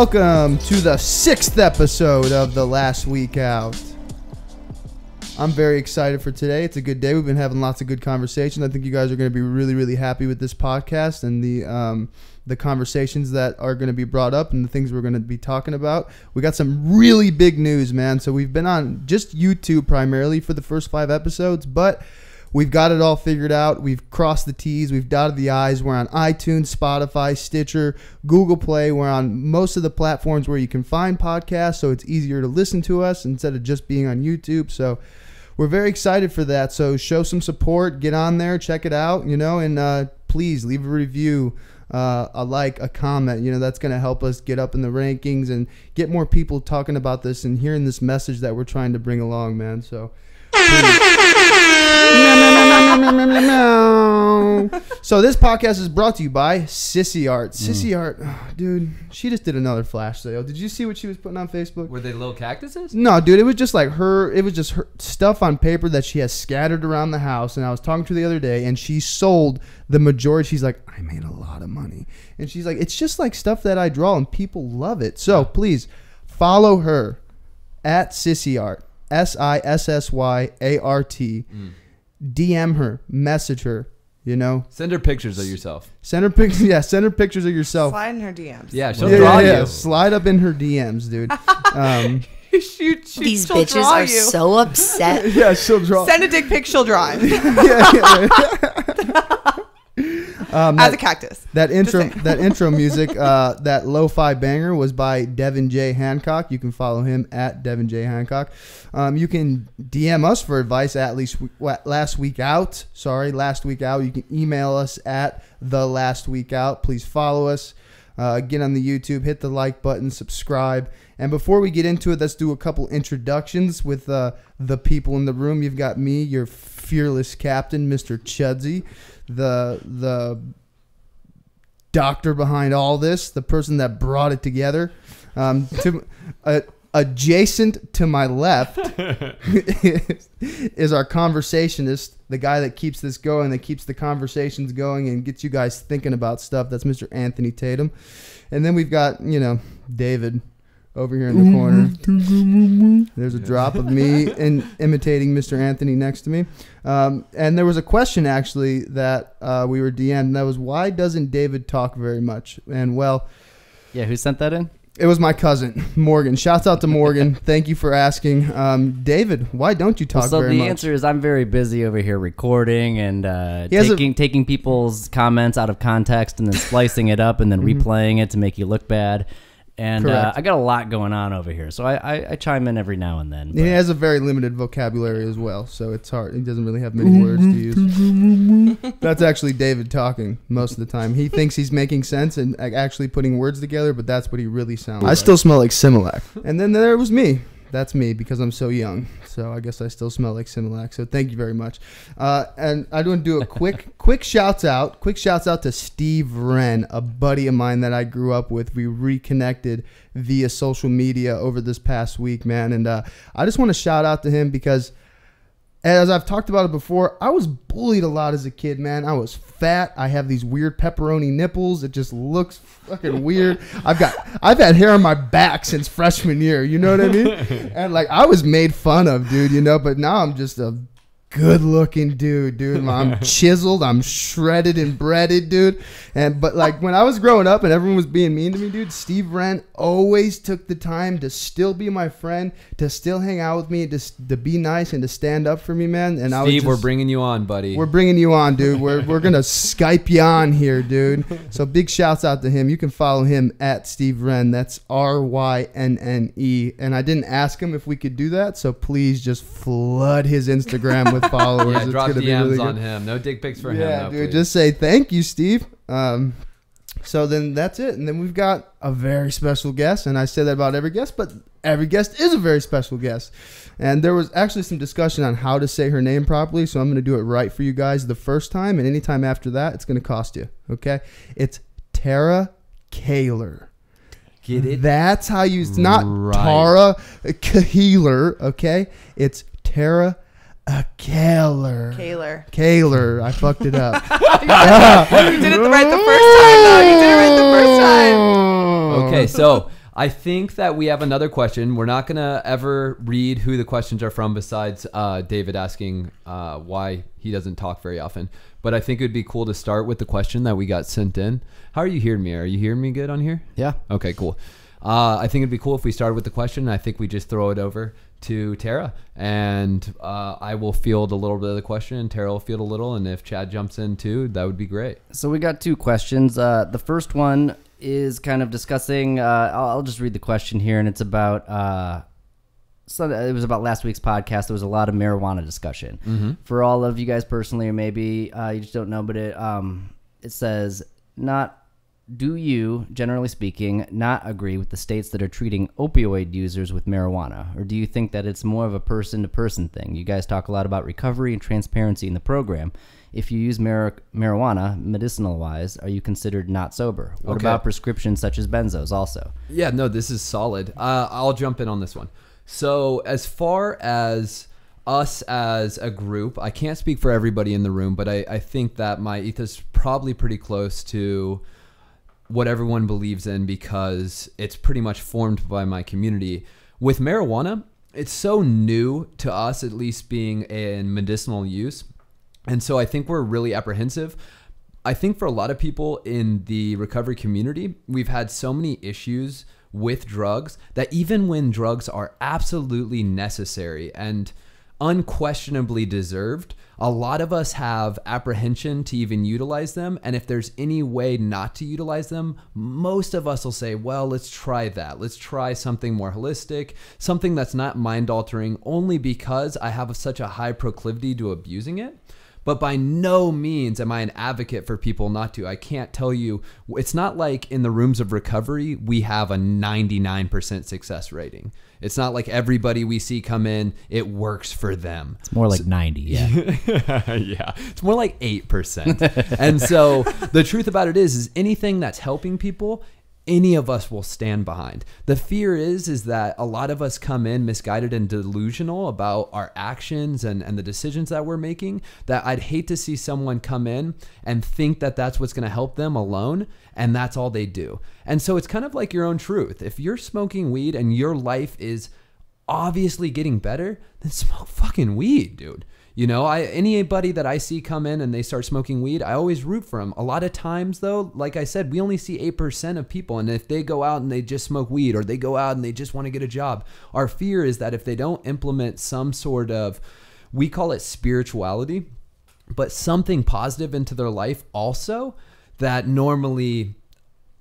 Welcome to the 6th episode of The Last Week Out. I'm very excited for today. It's a good day. We've been having lots of good conversations. I think you guys are going to be really, really happy with this podcast and the conversations that are going to be brought up and the things we're going to be talking about. We got some really big news, man. So we've been on just YouTube primarily for the first 5 episodes, but we've got it all figured out. We've crossed the T's. We've dotted the I's. We're on iTunes, Spotify, Stitcher, Google Play. We're on most of the platforms where you can find podcasts, so it's easier to listen to us instead of just being on YouTube. So we're very excited for that. So show some support. Get on there. Check it out, and please leave a review, a like, a comment. That's going to help us get up in the rankings and get more people talking about this and hearing this message that we're trying to bring along, man. So So this podcast is brought to you by Sissy Art. Sissy Art, dude, she just did another flash sale. Did you see what she was putting on Facebook? Were they little cactuses? No, dude, it was just like her stuff on paper that she has scattered around the house. And I was talking to her the other day, and she sold the majority. She's like, I made a lot of money. And she's like, it's just like stuff that I draw, and people love it. So please follow her at Sissy Art. SISSYART. DM her, message her, Send her pictures of yourself. Send her pictures. Send her pictures of yourself. Slide in her DMs. Yeah, she'll draw you. Slide up in her DMs, dude. These bitches are so upset. Yeah, she'll draw. Send a dick pic, she'll draw it. As a cactus. That intro music, that lo-fi banger was by Devin J. Hancock. You can follow him at Devin J. Hancock. You can DM us for advice at Last Week Out. Last Week Out. You can email us at The Last Week Out. Please follow us. Get on the YouTube, hit the like button, subscribe. And before we get into it, let's do a couple introductions with the people in the room. You've got me, your fearless captain, Mr. Chudsy, the doctor behind all this, the person that brought it together. Adjacent to my left is our conversationist, the guy that keeps this going, that keeps the conversations going and gets you guys thinking about stuff. That's Mr. Anthony Tatum. And then we've got, David over here in the corner. There's a drop of me imitating Mr. Anthony next to me. And there was a question, actually, that we were DM'd, and that was, why doesn't David talk very much? And, well... Yeah, who sent that in? It was my cousin, Morgan. Shouts out to Morgan. Thank you for asking. David, why don't you talk very much? So the answer is I'm very busy over here recording and taking people's comments out of context and then splicing it up and then replaying it to make you look bad. And I got a lot going on over here, so I chime in every now and then. He has a very limited vocabulary as well, so it's hard. He doesn't really have many words to use. That's actually David talking most of the time. He thinks he's making sense and actually putting words together, but that's what he really sounds like. I still smell like Similac. And then there was me. That's me because I'm so young. So I guess I still smell like Similac. So thank you very much. And I want to do a quick shouts out. Quick shouts out to Steve Wren, a buddy of mine that I grew up with. We reconnected via social media over this past week, man. And I just want to shout out to him because, as I've talked about it before, I was bullied a lot as a kid, man. I was fat. I have these weird pepperoni nipples. It just looks fucking weird. I've had hair on my back since freshman year. You know what I mean? And I was made fun of, dude. But now I'm just a good-looking dude. I'm chiseled. I'm shredded and breaded, dude. But when I was growing up and everyone was being mean to me, dude, Steve Wren always took the time to still be my friend, to still hang out with me, to be nice and to stand up for me, man. And Steve, we're bringing you on, buddy. We're bringing you on, dude. We're gonna Skype you on here, dude. So big shouts out to him. You can follow him at Steve Wren. That's RYNNE. And I didn't ask him if we could do that, so please just flood his Instagram with followers. Yeah, drop DMs really on him. No dick pics for him. Yeah, dude, just say thank you, Steve. So then that's it. And then we've got a very special guest. And I say that about every guest, but every guest is a very special guest. And there was actually some discussion on how to say her name properly. So I'm going to do it right for you guys the first time. And anytime after that, it's going to cost you. Okay? It's Tara Kehler. Get it? That's how you... It's not right. Tara Kehler. Okay? It's Tara Kehler. I fucked it up. You did it right the first time, though. You did it right the first time. Okay, so I think that we have another question. We're not going to ever read who the questions are from besides David asking why he doesn't talk very often. But I think it would be cool to start with the question that we got sent in. How are you hearing me? Are you hearing me good on here? Yeah. Okay, cool. I think it'd be cool if we started with the question. I think we just throw it over to Tara, and I will field a little bit of the question, and Tara will field a little, and if Chad jumps in too, that would be great. So we got 2 questions. The first one is kind of discussing, I'll just read the question here, and it's about, it was about last week's podcast. There was a lot of marijuana discussion. Mm-hmm. For all of you guys personally, or maybe you just don't know, but it says, do you, generally speaking, not agree with the states that are treating opioid users with marijuana? Or do you think that it's more of a person-to-person thing? You guys talk a lot about recovery and transparency in the program. If you use marijuana, medicinal-wise, are you considered not sober? What about prescriptions such as benzos also? Yeah, no, this is solid. I'll jump in on this one. So as far as us as a group, I can't speak for everybody in the room, but I think that my ethos is probably pretty close to what everyone believes in because it's pretty much formed by my community. With marijuana, it's so new to us, at least being in medicinal use. And so I think we're really apprehensive. I think for a lot of people in the recovery community, we've had so many issues with drugs that even when drugs are absolutely necessary and unquestionably deserved, a lot of us have apprehension to even utilize them. And if there's any way not to utilize them, most of us will say, well, let's try that. Let's try something more holistic, something that's not mind altering, only because I have such a high proclivity to abusing it. But by no means am I an advocate for people not to. I can't tell you, it's not like in the rooms of recovery, we have a 99% success rating. It's not like everybody we see come in, it works for them. It's more like 90, yeah. Yeah, it's more like 8%. And so the truth about it is anything that's helping people, any of us will stand behind. The fear is that a lot of us come in misguided and delusional about our actions and the decisions that we're making, that I'd hate to see someone come in and think that that's what's going to help them alone, and that's all they do. And so it's kind of like your own truth. If you're smoking weed and your life is obviously getting better, then smoke fucking weed, dude. You know, anybody that I see come in and they start smoking weed, I always root for them. A lot of times, though, like I said, we only see 8% of people. And if they go out and they just smoke weed, or they go out and they just want to get a job, our fear is that if they don't implement some sort of, we call it spirituality, but something positive into their life also, that normally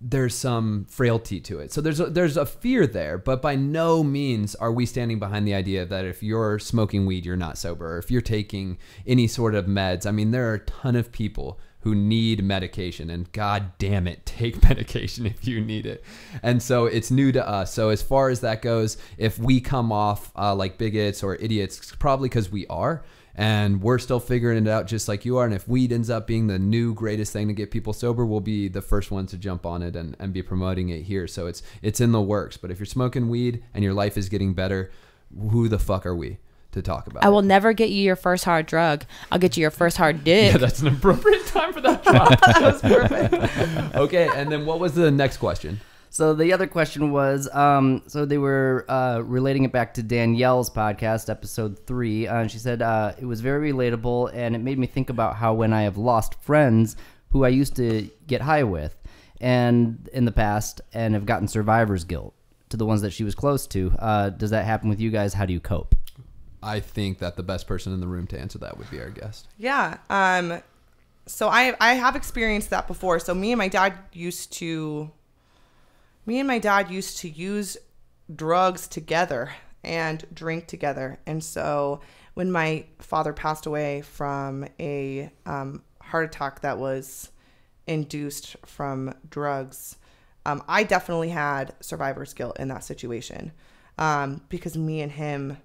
there's some frailty to it. So there's a fear there, but by no means are we standing behind the idea that if you're smoking weed, you're not sober, or if you're taking any sort of meds. I mean, there are a ton of people who need medication, and God damn it, take medication if you need it. And so it's new to us. So as far as that goes, if we come off like bigots or idiots, it's probably because we are. And we're still figuring it out just like you are. And if weed ends up being the new greatest thing to get people sober, we'll be the first ones to jump on it and be promoting it here. So it's in the works. But if you're smoking weed and your life is getting better, who the fuck are we to talk about I will never get you your first hard drug. I'll get you your first hard dick. Yeah, that's an appropriate time for that drop. That was perfect. Okay, and then what was the next question? So the other question was, so they were relating it back to Danielle's podcast, episode 3. And she said it was very relatable, and it made me think about how when I have lost friends who I used to get high with and in the past and have gotten survivor's guilt to the ones that she was close to. Does that happen with you guys? How do you cope? I think that the best person in the room to answer that would be our guest. Yeah. So I have experienced that before. So me and my dad used to use drugs together and drink together. And so when my father passed away from a heart attack that was induced from drugs, I definitely had survivor's guilt in that situation, because me and him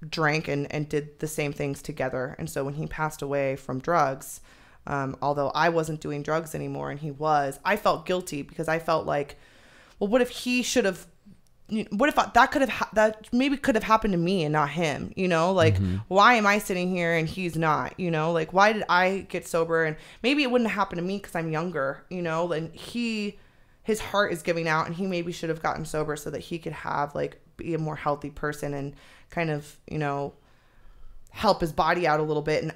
drank and did the same things together. And so when he passed away from drugs, although I wasn't doing drugs anymore and he was, I felt guilty because I felt like, well, what if he should have, what if that maybe could have happened to me and not him, you know, like, why am I sitting here and he's not, you know, like, why did I get sober? And maybe it wouldn't have happened to me because I'm younger, you know, and he his heart is giving out, and he maybe should have gotten sober so that he could have like be a more healthy person and kind of, you know, help his body out a little bit.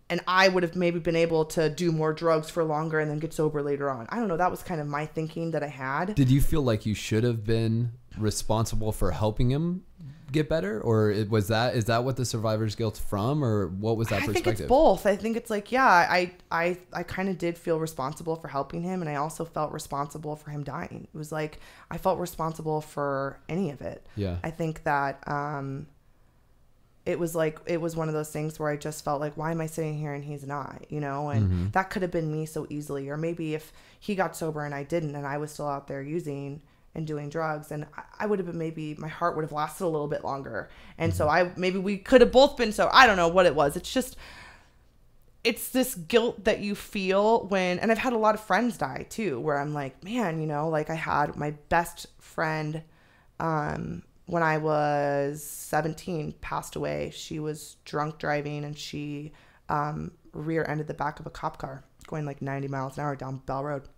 And I would have maybe been able to do more drugs for longer and then get sober later on. I don't know. That was kind of my thinking that I had. Did you feel like you should have been responsible for helping him get better? Or is that what the survivor's guilt's from? Or what was that perspective? I think it's both. I think it's like, yeah, I kind of did feel responsible for helping him. And I also felt responsible for him dying. It was like, I felt responsible for any of it. Yeah. I think that, it was one of those things where I just felt like, why am I sitting here and he's not, you know? And that could have been me so easily. Or maybe if he got sober and I didn't, and I was still out there using and doing drugs, and I would have been, maybe my heart would have lasted a little bit longer. And so maybe we could have both been, so I don't know what it was. It's just, it's this guilt that you feel when, and I've had a lot of friends die too, where I'm like, man, you know, like I had my best friend, when I was 17, passed away. She was drunk driving, and she rear-ended the back of a cop car going like 90 miles an hour down Bell Road.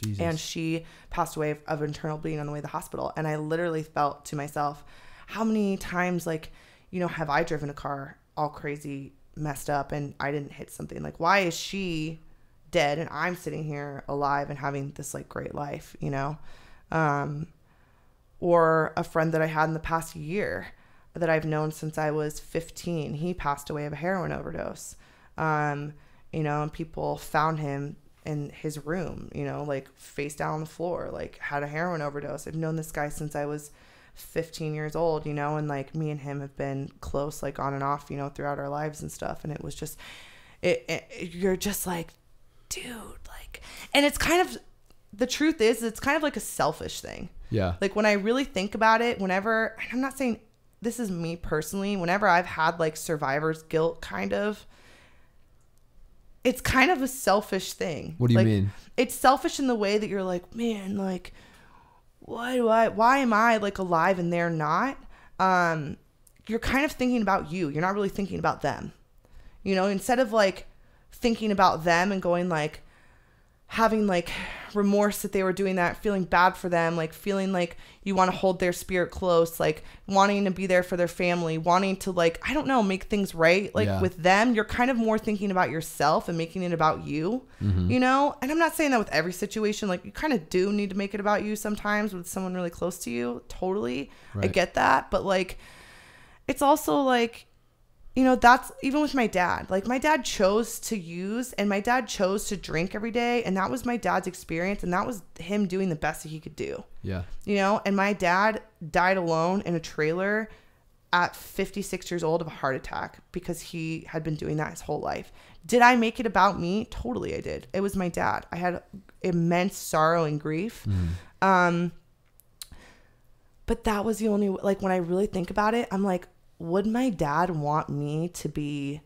Jesus. And she passed away of internal bleeding on the way to the hospital. And I literally felt to myself, how many times, like, you know, have I driven a car all crazy, messed up, and I didn't hit something? Like, why is she dead and I'm sitting here alive and having this like great life, you know? Or a friend that I had in the past year that I've known since I was 15, he passed away of a heroin overdose. You know, and people found him in his room, you know, like face down on the floor, like had a heroin overdose. I've known this guy since I was 15 years old, you know, and like me and him have been close, like on and off, you know, throughout our lives and stuff. And it was just, you're just like, dude, like, and it's kind of, the truth is, it's kind of like a selfish thing. Yeah. Like when I really think about it, whenever, and I'm not saying this is me personally, whenever I've had like survivor's guilt, kind of, it's kind of a selfish thing. What do you like, mean? It's selfish in the way that you're like, man, like, why am I like alive and they're not? You're kind of thinking about you. You're not really thinking about them. You know, instead of like thinking about them and going like, having like remorse that they were doing that, feeling bad for them, like feeling like you want to hold their spirit close, like wanting to be there for their family, wanting to like, I don't know, make things right. Like with them, you're kind of more thinking about yourself and making it about you, you know? And I'm not saying that with every situation, like you kind of do need to make it about you sometimes with someone really close to you. Totally. Right. I get that. But like, it's also like, you know, that's even with my dad. Like my dad chose to use and my dad chose to drink every day. And that was my dad's experience. And that was him doing the best that he could do. Yeah. You know, and my dad died alone in a trailer at 56 years old of a heart attack because he had been doing that his whole life. Did I make it about me? Totally I did. It was my dad. I had immense sorrow and grief. But that was the only, like when I really think about it, I'm like, would my dad want me to be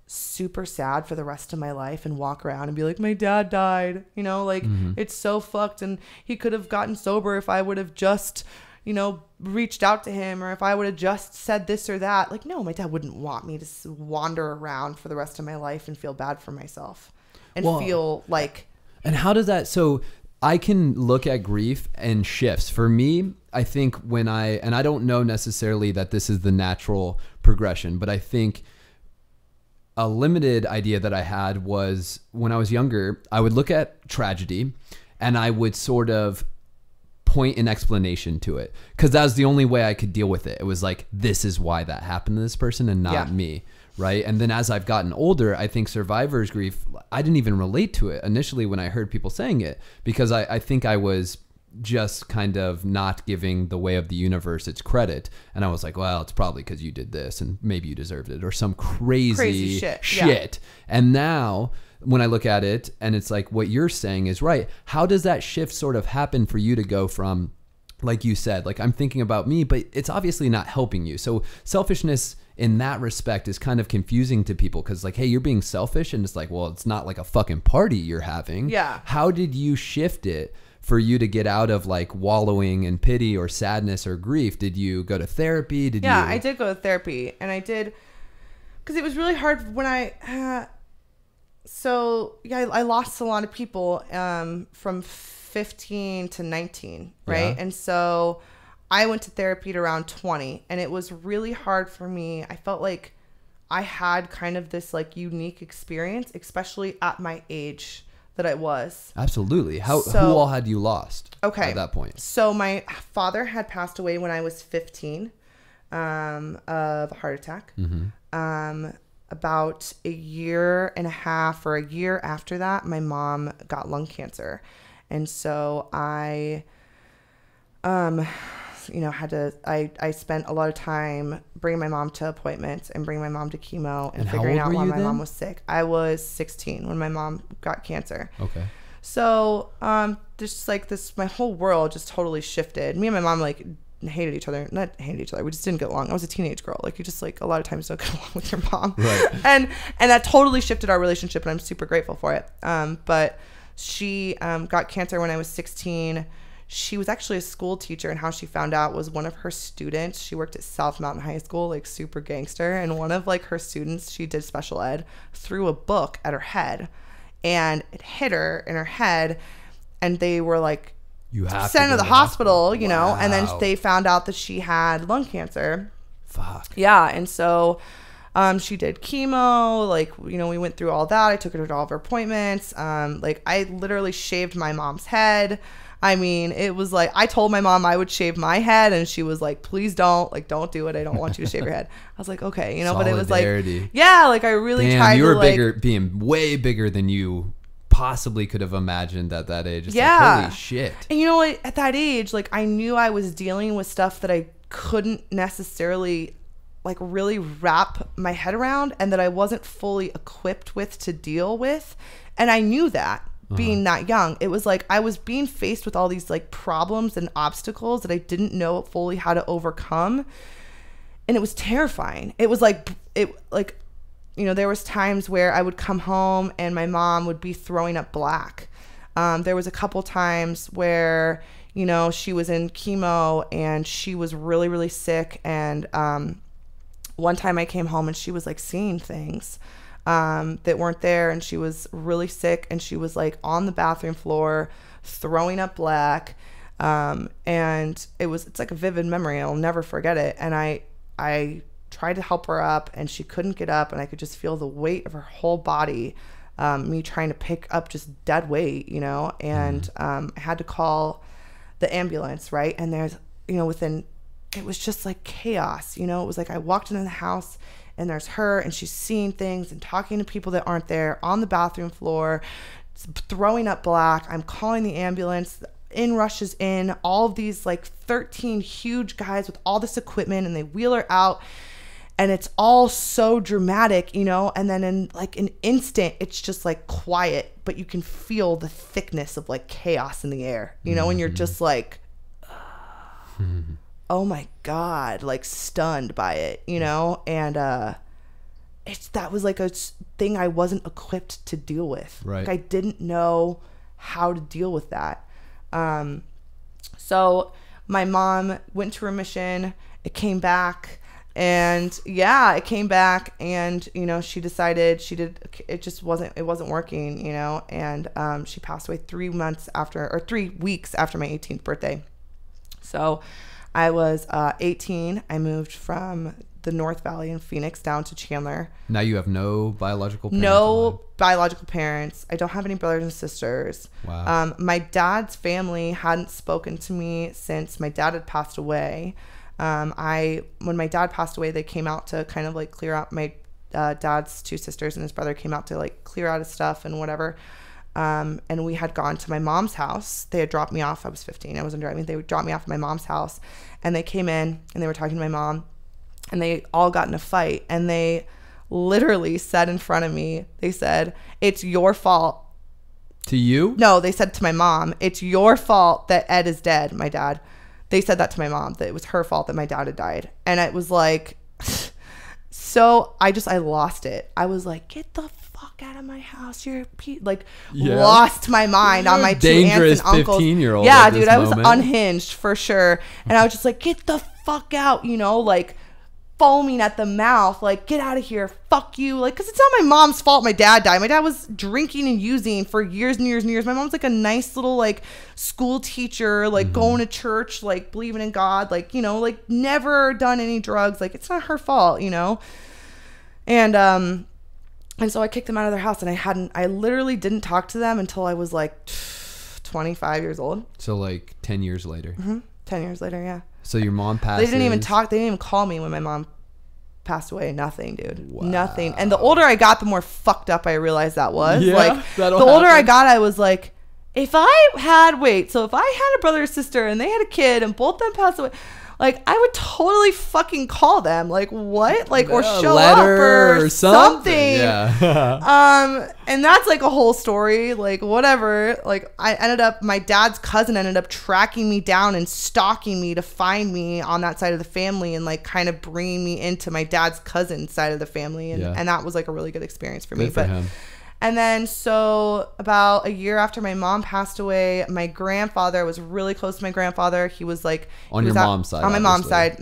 super sad for the rest of my life and walk around and be like, my dad died, you know, like it's so fucked and he could have gotten sober if I would have just, you know, reached out to him or if I would have just said this or that. Like, no, my dad wouldn't want me to wander around for the rest of my life and feel bad for myself and feel like. And how does that, so I can look at grief and shifts. For me, I think when and I don't know necessarily that this is the natural progression, but I think a limited idea that I had was when I was younger, I would look at tragedy and I would sort of point an explanation to it because that was the only way I could deal with it. It was like, this is why that happened to this person and not me. Right. And then as I've gotten older, I think survivor's grief, I didn't even relate to it initially when I heard people saying it, because I think I was just kind of not giving the way of the universe its credit. And I was like, well, it's probably because you did this and maybe you deserved it or some crazy shit. Yeah. And now when I look at it and it's like what you're saying is right. How does that shift sort of happen for you to go from, like you said, like I'm thinking about me, but it's obviously not helping you. So selfishness in that respect is kind of confusing to people because like, hey, you're being selfish. And it's like, well, it's not like a fucking party you're having. Yeah. How did you shift it for you to get out of like wallowing in pity or sadness or grief? Did you go to therapy? I did go to therapy and I did because it was really hard when I lost a lot of people from 15 to 19, right? And so I went to therapy at around 20, and it was really hard for me. I felt like I had kind of this like unique experience, especially at my age that I was. Absolutely. Who all had you lost at that point? So my father had passed away when I was 15 of a heart attack. About a year and a half or a year after that, my mom got lung cancer. And so I spent a lot of time bringing my mom to appointments and bringing my mom to chemo and figuring out why my mom was sick. I was 16 when my mom got cancer. Okay. So, just like this, my whole world just totally shifted. Me and my mom like hated each other. Not hated each other. We just didn't get along. I was a teenage girl. Like, you just like a lot of times don't get along with your mom. Right. And that totally shifted our relationship, and I'm super grateful for it. But she got cancer when I was 16. She was actually a school teacher, and how she found out was one of her students. She worked at South Mountain High School, like super gangster. And one of like her students, she did special ed, threw a book at her head, and it hit her in her head. And they were like, you have sent her to the hospital, you know, Wow. and then they found out that she had lung cancer. Fuck. Yeah. And so she did chemo, like, you know, we went through all that. I took her to all of her appointments. Like, I literally shaved my mom's head. I mean, it was like, I told my mom I would shave my head, and she was like, please don't, like, don't do it. I don't want you to shave your head. I was like, okay, you know, but it was like, yeah, like I really tried you were to bigger, being way bigger than you possibly could have imagined at that age. It's yeah. like, holy shit. And you know what? At that age, like, I knew I was dealing with stuff that I couldn't necessarily like really wrap my head around, and that I wasn't fully equipped with to deal with. And I knew that being that young. It was like I was being faced with all these like problems and obstacles that I didn't know fully how to overcome. And it was terrifying. It was like, you know, there was times where I would come home and my mom would be throwing up black. There was a couple times where, you know, she was in chemo and she was really, really sick. And one time I came home and she was like seeing things that weren't there, and she was really sick, and she was like on the bathroom floor throwing up black. And it's like a vivid memory. I'll never forget it. And I tried to help her up, and she couldn't get up, and I could just feel the weight of her whole body, me trying to pick up just dead weight, you know. And I had to call the ambulance, right? And there's, you know, it was just like chaos, you know. It was like I walked into the house and there's her, and she's seeing things and talking to people that aren't there on the bathroom floor, throwing up black. I'm calling the ambulance. In rushes in all of these like 13 huge guys with all this equipment, and they wheel her out, and it's all so dramatic, you know. And then in like an instant, it's just like quiet, but you can feel the thickness of like chaos in the air, you know. And you're just like, oh my God, like stunned by it, you know. And that was like a thing I wasn't equipped to deal with. Right. Like, I didn't know how to deal with that. So my mom went to remission. It came back, and it came back, and, you know, she decided it wasn't working, you know. And she passed away 3 weeks after my 18th birthday. So I was 18. I moved from the North Valley in Phoenix down to Chandler. Now you have no biological parents? No biological parents. I don't have any brothers and sisters. Wow. My dad's family hadn't spoken to me since my dad had passed away. When my dad passed away, they came out to kind of like clear out, my dad's 2 sisters and his brother came out to like clear out his stuff and whatever. And we had gone to my mom's house. They had dropped me off. I was 15. I wasn't driving. They would drop me off at my mom's house, and they came in and they were talking to my mom, and they all got in a fight, and they literally said in front of me, they said, "It's your fault." To you? No, they said to my mom, "It's your fault that Ed is dead," my dad. They said that to my mom, that it was her fault that my dad had died. And it was like, so I lost it. I was like, get the fuck out of my house. You're lost my mind on my 2 aunts and uncles. 15-year-old. Yeah, dude, I was unhinged for sure. And I was just like, get the fuck out, you know, like foaming at the mouth, like, get out of here, fuck you, like, because it's not my mom's fault my dad died. My dad was drinking and using for years and years and years. My mom's like a nice little like school teacher, like going to church, like believing in God, like, you know, like never done any drugs, like it's not her fault, you know. And so I kicked them out of their house, and I literally didn't talk to them until I was like 25 years old. So like 10 years later. 10 years later, yeah. So your mom passed. They didn't even talk. They didn't even call me when my mom passed away. Nothing, dude. Wow. Nothing. And the older I got, the more fucked up I realized that was. Yeah, like the older I got, I was like, if I had a brother or sister and they had a kid and both of them passed away, like I would totally fucking call them. Like what? Like or show up or something. Yeah. And that's like a whole story. Like whatever. Like my dad's cousin ended up tracking me down and stalking me to find me on that side of the family and like kind of bringing me into my dad's cousin's side of the family. And that was like a really good experience for me. Good for him. And then so about a year after my mom passed away, my grandfather, I was really close to my grandfather. He was like on your mom's side. On my mom's side.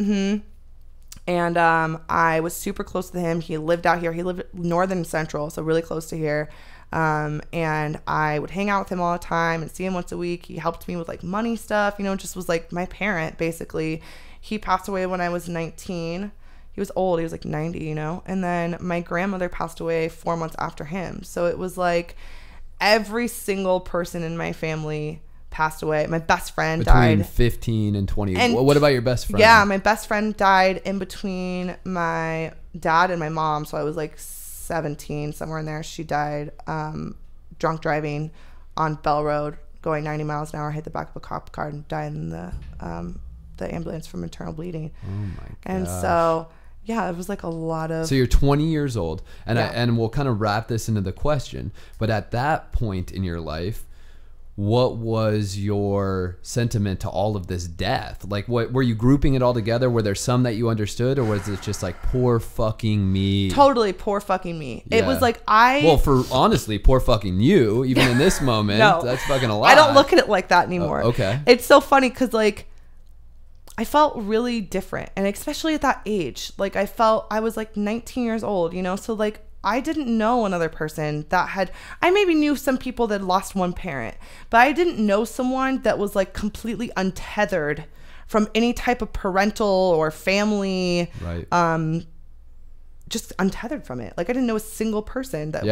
And I was super close to him. He lived out here. He lived northern central, so really close to here. And I would hang out with him all the time and see him once a week. He helped me with like money stuff, you know, just was like my parent basically. He passed away when I was 19. He was old. He was like 90, you know? And then my grandmother passed away 4 months after him. So it was like every single person in my family passed away. My best friend died. Between 15 and 20. And what about your best friend? Yeah, my best friend died in between my dad and my mom. So I was like 17, somewhere in there. She died drunk driving on Bell Road, going 90 miles an hour, hit the back of a cop car and died in the ambulance from internal bleeding. Oh my God. And so... yeah, it was like a lot of... So you're 20 years old, and we'll kind of wrap this into the question, but at that point in your life, what was your sentiment to all of this death? Like, what were you grouping it all together? Were there some that you understood, or was it just like, poor fucking me? Totally poor fucking me. Yeah. It was like Well, for honestly, poor fucking you, even in this moment. No, that's fucking a lot. I don't look at it like that anymore. Oh, okay. It's so funny because, like, I felt really different. And especially at that age, like I was like 19 years old, you know? So like I didn't know another person I maybe knew some people that lost one parent, but I didn't know someone that was like completely untethered from any type of parental or family, right. Just untethered from it. Like I didn't know a single person that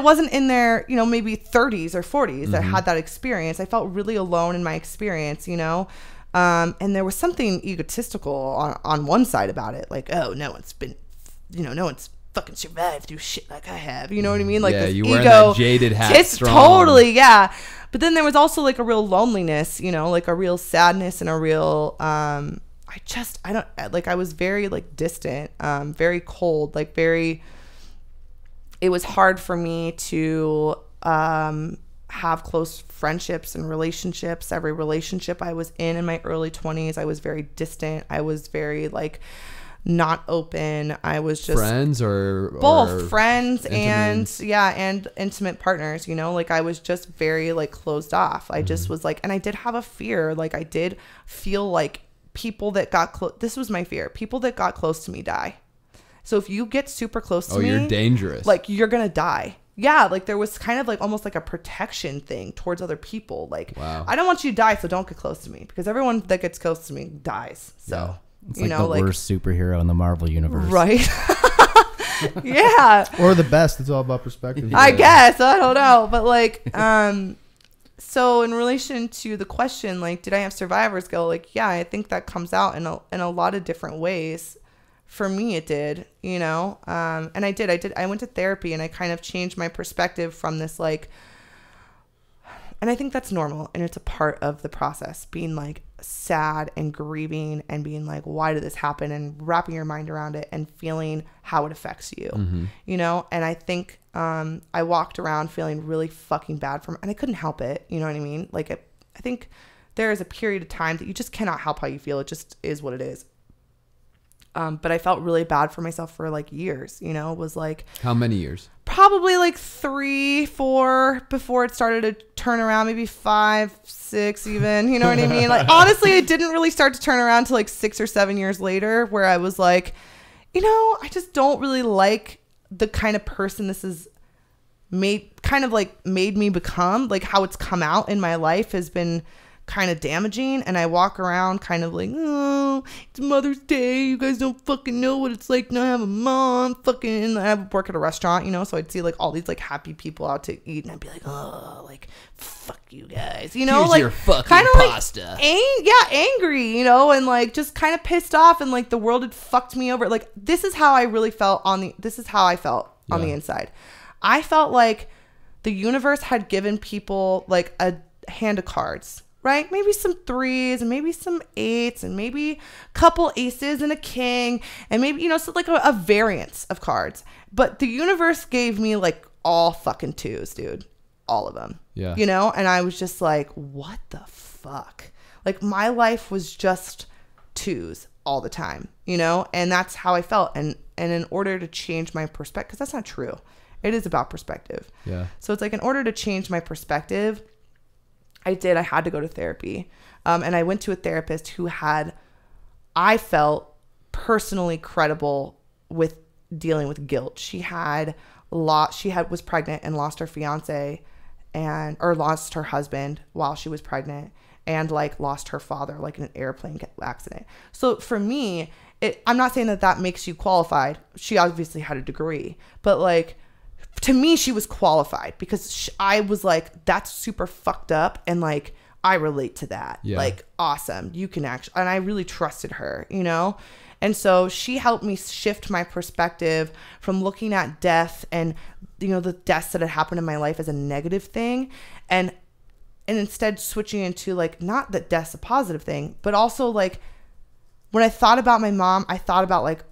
wasn't in their, you know, maybe 30s or 40s that had that experience. I felt really alone in my experience, you know? And there was something egotistical on one side about it. Like, oh, no one's fucking survived through shit like I have. You know what I mean? Like, yeah, this you ego, wear that jaded hat. It's totally, yeah. But then there was also like a real loneliness, you know, like a real sadness and a real, I was very like distant, very cold, like it was hard for me to, have close friendships and relationships. Every relationship I was in my early 20s, I was very distant. I was very like not open. I was just friends or both friends intimate. and intimate partners, you know, like I was just very like closed off. I just was like, and I did have a fear. Like I did feel like people that got close, this was my fear. People that got close to me die. So if you get super close to me, you're dangerous. Like you're going to die. Yeah, like there was kind of like almost like a protection thing towards other people. Like, wow. I don't want you to die, so don't get close to me, because everyone that gets close to me dies. So, it's like the worst superhero in the Marvel universe. Right. Yeah. Or the best. It's all about perspective. I guess. I don't know. But like, so in relation to the question, like, did I have survivor's guilt? Like, yeah, I think that comes out in a lot of different ways. For me, it did, you know, and I did. I went to therapy and I kind of changed my perspective from this, like, and I think that's normal. And it's a part of the process, being like sad and grieving and being like, why did this happen? And wrapping your mind around it and feeling how it affects you, you know? And I think I walked around feeling really fucking bad and I couldn't help it. You know what I mean? Like, I think there is a period of time that you just cannot help how you feel. It just is what it is. But I felt really bad for myself for like years, you know. It was like, how many years? probably like 3, 4 before it started to turn around, maybe 5, 6 even, you know what I mean? Like, honestly, it didn't really start to turn around till like 6 or 7 years later, where I was like, you know, I just don't really like the kind of person this is made me become. Like, how it's come out in my life has been kind of damaging, and I walk around kind of like, oh, it's Mother's Day, you guys don't fucking know what it's like not have a mom. Fucking, I work at a restaurant, you know, so I'd see like all these like happy people out to eat, and I'd be like, oh, like, fuck you guys, you know. Here's like your fucking kind of pasta. Like angry, you know, and like just kind of pissed off, and like the world had fucked me over. Like, this is how I really felt on the inside. I felt like the universe had given people like a hand of cards, right? Maybe some 3s and maybe some 8s and maybe a couple aces and a king, and maybe, you know, so like a variance of cards. But the universe gave me like all fucking 2s, dude. All of them. Yeah. You know? And I was just like, what the fuck? Like, my life was just 2s all the time, you know? And that's how I felt. And in order to change my perspective, because that's not true. It is about perspective. Yeah. So it's like, in order to change my perspective, I had to go to therapy. And I went to a therapist who I felt personally credible with dealing with guilt. She was pregnant and lost her fiance or lost her husband while she was pregnant, and like lost her father, like in an airplane accident. So for me, I'm not saying that makes you qualified. She obviously had a degree, but like, to me, she was qualified because I was like, that's super fucked up. And like, I relate to that. Yeah. Like, awesome. You can actually, and I really trusted her, you know? And so she helped me shift my perspective from looking at death and, you know, the deaths that had happened in my life as a negative thing. And instead switching into like, not that death's a positive thing, but also like, when I thought about my mom, I thought about like,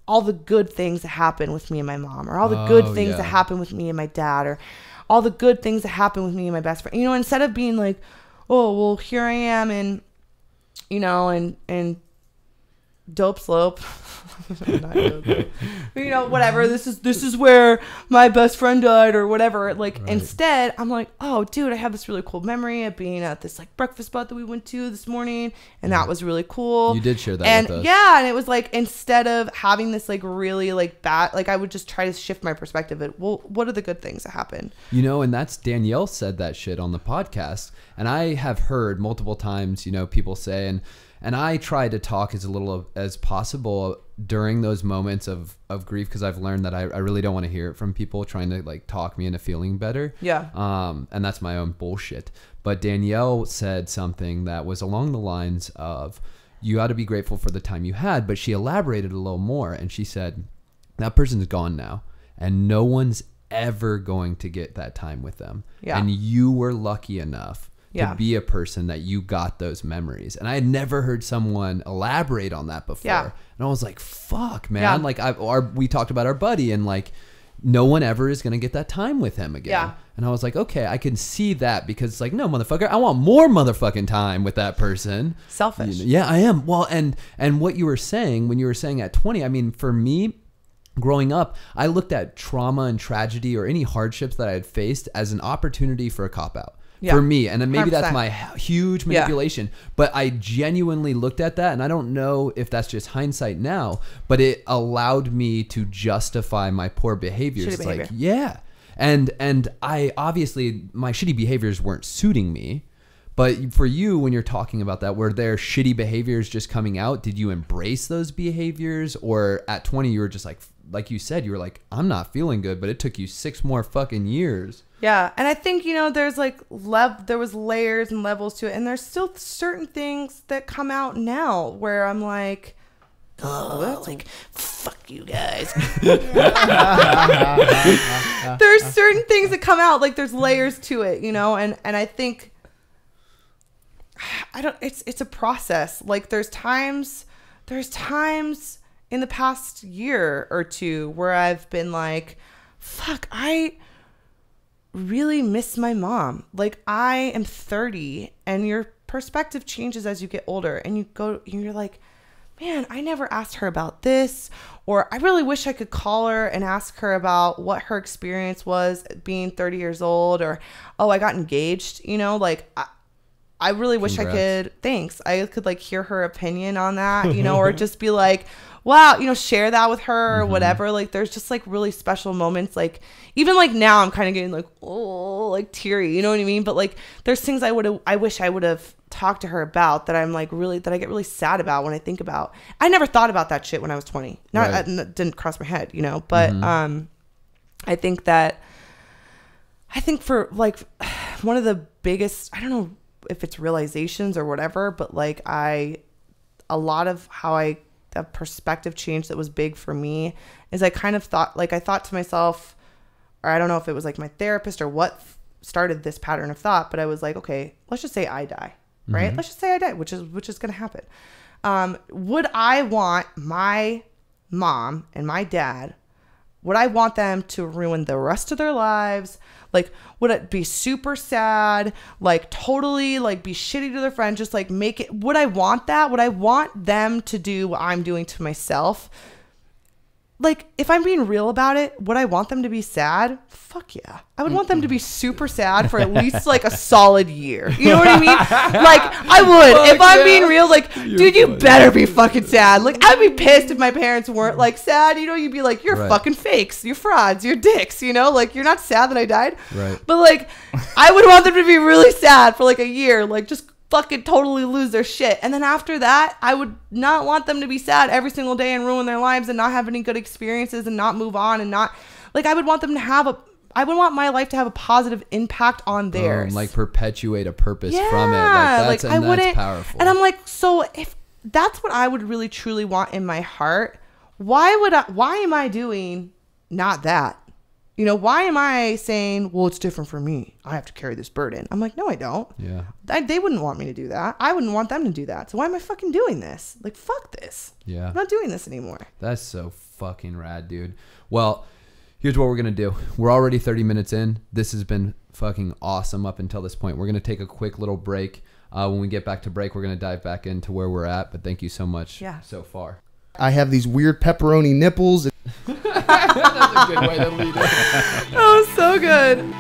all the good things that happen with me and my mom, or all the good things that happen with me and my dad, or all the good things that happen with me and my best friend, you know, instead of being like, oh, well, here I am in, you know, and dope slope, not dope, you know, whatever, this is where my best friend died or whatever. Like, right. Instead I'm like, oh dude, I have this really cool memory of being at this like breakfast spot that we went to this morning, and that was really cool. You did share that with us. Yeah, and it was like, instead of having this like really like bad, like I would just try to shift my perspective at, well, what are the good things that happen, you know? And that's Danielle said that shit on the podcast, and I have heard multiple times, you know, people say, and I try to talk as little as possible during those moments of grief, because I've learned that I really don't want to hear it from people trying to like talk me into feeling better. Yeah. And that's my own bullshit. But Danielle said something that was along the lines of, you ought to be grateful for the time you had, but she elaborated a little more, and she said, that person's gone now, and no one's ever going to get that time with them. Yeah. And you were lucky enough to be a person that you got those memories. And I had never heard someone elaborate on that before. Yeah. And I was like, fuck, man. Like we talked about our buddy, and like, no one ever is going to get that time with him again. Yeah. And I was like, okay, I can see that, because it's like, no, motherfucker, I want more motherfucking time with that person. Selfish. Yeah, I am. Well, and what you were saying, when you were saying at 20, I mean, for me, growing up, I looked at trauma and tragedy or any hardships that I had faced as an opportunity for a cop-out. For me, and then maybe 100%. That's my huge manipulation, but I genuinely looked at that, and I don't know if that's just hindsight now, but it allowed me to justify my poor behaviors. It's like, yeah, and I obviously, my shitty behaviors weren't suiting me, but for you, when you're talking about that, were there shitty behaviors just coming out? Did you embrace those behaviors, or at 20 you were just like you said, you were like, I'm not feeling good, but it took you 6 more fucking years. Yeah, and I think, you know, there's like there was layers and levels to it, and there's still certain things that come out now where I'm like, oh, like, fuck you guys. There's certain things that come out, like there's layers to it, you know, and I think it's a process. Like there's times in the past year or two where I've been like, fuck, I really miss my mom. Like, I am 30, and your perspective changes as you get older, and you're like, man, I never asked her about this, or I really wish I could call her and ask her about what her experience was being 30 years old, or, oh, I got engaged, you know, like I really wish I could, thanks. I could like hear her opinion on that, you know, or just be like, wow, you know, share that with her or whatever. Like there's just like really special moments. Like even like now I'm kind of getting like, oh, like teary, you know what I mean? But like there's things I wish I would have talked to her about that I'm like really, that I get really sad about when I think about. I never thought about that shit when I was 20. It didn't cross my head, you know, but I think for like one of the biggest, I don't know if it's realizations or whatever, but like a lot of how the perspective change that was big for me is I kind of thought, like I thought to myself, or I don't know if it was like my therapist or what started this pattern of thought, but I was like, okay, let's just say I die, right? Let's just say I die, which is going to happen. Would I want my mom and my dad, would I want them to ruin the rest of their lives? Like, would it be super sad? Like, totally, like, be shitty to their friends? Just, like, make it... Would I want that? Would I want them to do what I'm doing to myself? Like, if I'm being real about it, would I want them to be sad? Fuck yeah. I would want them to be super sad for at least, like, a solid year. You know what I mean? Like, I would. If I'm being real, like, dude, you better be fucking sad. Like, I'd be pissed if my parents weren't, like, sad. You know, you'd be like, you're fucking fakes. You're frauds. You're dicks. You know? Like, you're not sad that I died. Right. But, like, I would want them to be really sad for, like, a year. Like, just fucking totally lose their shit. And then after that, I would not want them to be sad every single day and ruin their lives and not have any good experiences and not move on and not, like, I would want them to have I would want my life to have a positive impact on theirs. Like perpetuate a purpose from it. Like that's, like, that's powerful. And I'm like, so if that's what I would really truly want in my heart, why am I doing not that? You know, why am I saying, well, it's different for me. I have to carry this burden. I'm like, no, I don't. Yeah. They wouldn't want me to do that. I wouldn't want them to do that. So why am I fucking doing this? Like, fuck this. Yeah. I'm not doing this anymore. That's so fucking rad, dude. Well, here's what we're going to do. We're already 30 minutes in. This has been fucking awesome up until this point. We're going to take a quick little break. When we get back to break, we're going to dive back into where we're at. But thank you so much so far. I have these weird pepperoni nipples. That's a good way to lead it. That was so good.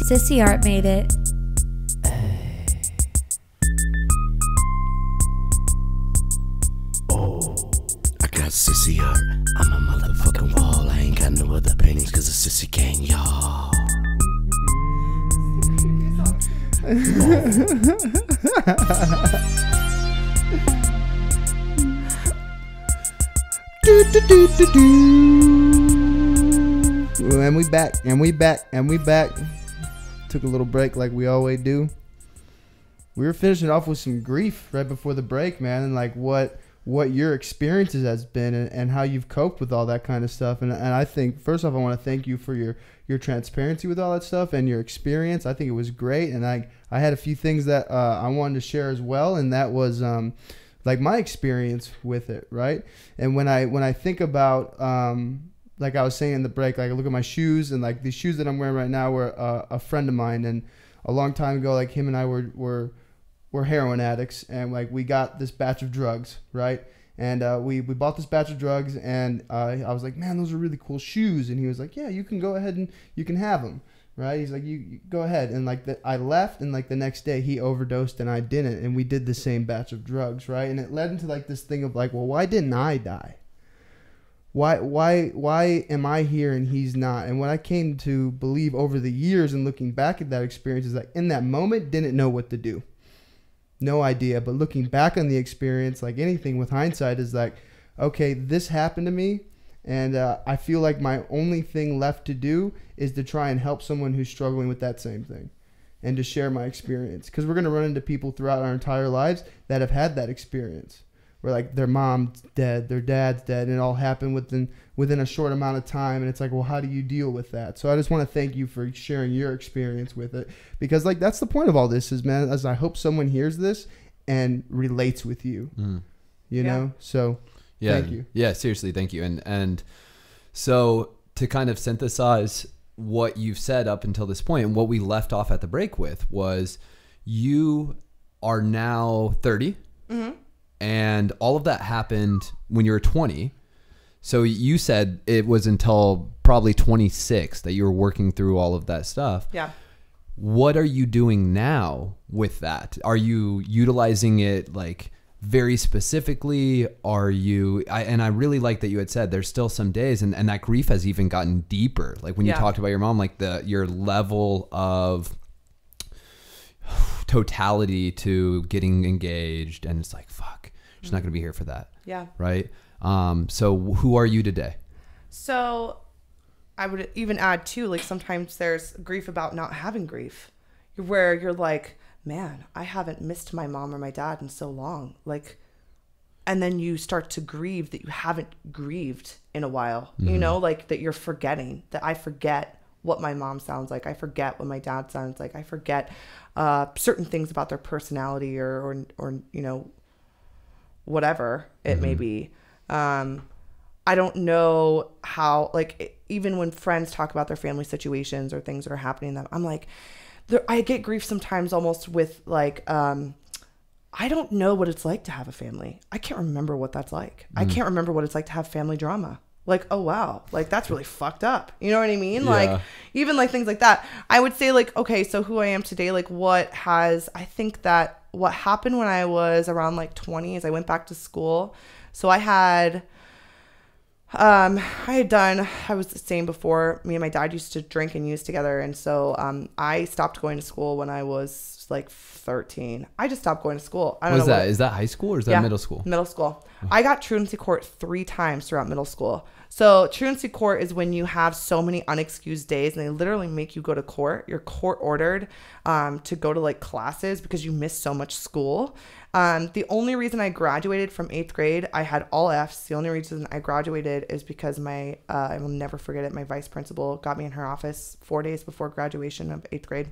Sissy Art made it. Oh, I got Sissy Art. I'm a motherfucking wall. I ain't got no other paintings cause the Sissy gang, y'all. And we back. Took a little break like we always do. We were finishing off with some grief right before the break, man, and like what your experiences has been and how you've coped with all that kind of stuff. And I think, first off, I want to thank you for your transparency with all that stuff and your experience. I think it was great. And I had a few things that I wanted to share as well. And that was like my experience with it, right? And when I think about, like I was saying in the break, like I look at my shoes, and like these shoes that I'm wearing right now were a friend of mine. And a long time ago, like him and I were heroin addicts, and like we got this batch of drugs, right? And we bought this batch of drugs, and I was like, man, those are really cool shoes. And he was like, yeah, you can go ahead and you can have them, right? He's like, you go ahead. And like I left, and like the next day he overdosed and I didn't, and we did the same batch of drugs, right? And it led into like this thing of like, well, why didn't I die? Why am I here and he's not? And what I came to believe over the years and looking back at that experience is that in that moment, didn't know what to do. No idea. But looking back on the experience, like anything with hindsight, is like, okay, this happened to me. And I feel like my only thing left to do is to try and help someone who's struggling with that same thing and to share my experience. Because we're going to run into people throughout our entire lives that have had that experience. where like their mom's dead, their dad's dead, and it all happened within a short amount of time. And it's like, well, how do you deal with that? So I just want to thank you for sharing your experience with it, because like that's the point of all this is, man, as I hope someone hears this and relates with you, you know? So thank you. Yeah, seriously, thank you. And so to kind of synthesize what you've said up until this point, and what we left off at the break with was you are now 30. And all of that happened when you were 20. So you said it was until probably 26 that you were working through all of that stuff. Yeah. What are you doing now with that? Are you utilizing it like very specifically? Are you, and I really like that you had said there's still some days, and that grief has even gotten deeper. Like when you talked about your mom, like your level of totality to getting engaged, and it's like, fuck, she's not going to be here for that. Yeah. Right. So who are you today? So I would even add too, like sometimes there's grief about not having grief, where you're like, man, I haven't missed my mom or my dad in so long. Like, and then you start to grieve that you haven't grieved in a while, you know, like that you're forgetting, that I forget what my mom sounds like. I forget what my dad sounds like. I forget certain things about their personality or you know, whatever it may be. I don't know how, like, even when friends talk about their family situations or things that are happening to them, I'm like, I get grief sometimes almost with like, I don't know what it's like to have a family. I can't remember what that's like. I can't remember what it's like to have family drama. Like, oh, wow. Like, that's really fucked up. You know what I mean? Yeah. Like, even like things like that. I would say like, okay, so who I am today, like I think that what happened when I was around like 20 is I went back to school. So I was the same before. Me and my dad used to drink and use together. And so I stopped going to school when I was like 13. I just stopped going to school. I don't know. Is that high school or is that middle school? Middle school. I got truancy court 3 times throughout middle school. So truancy court is when you have so many unexcused days and they literally make you go to court. You're court ordered to go to like classes because you missed so much school. The only reason I graduated from 8th grade, I had all Fs. The only reason I graduated is because I will never forget it, my vice principal got me in her office 4 days before graduation of 8th grade.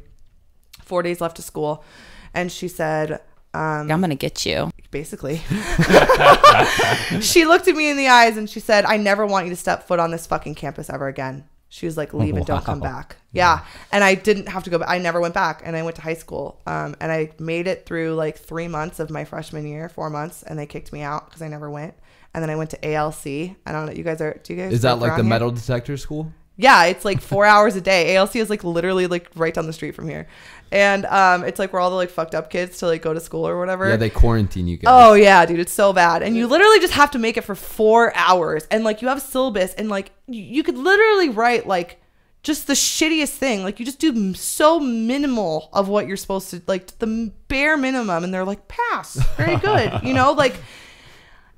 4 days left of school. And she said, I'm going to get you. Basically. She looked at me in the eyes and she said, I never want you to step foot on this fucking campus ever again. She was like, leave and don't come back. Yeah. And I didn't have to go back. I never went back. And I went to high school. And I made it through like 3 months of my freshman year, 4 months. And they kicked me out because I never went. And then I went to ALC. I don't know. Do you guys? Is that like the metal detector school? Yeah, it's like 4 hours a day. ALC is like literally like right down the street from here. And it's like where all the like fucked up kids to like go to school or whatever. Yeah, they quarantine you guys. Oh yeah, dude, it's so bad. And you literally just have to make it for 4 hours. And like you have syllabus and like you could literally write like just the shittiest thing. Like you just do so minimal of what you're supposed to, like the bare minimum. And they're like, pass, very good. You know, like,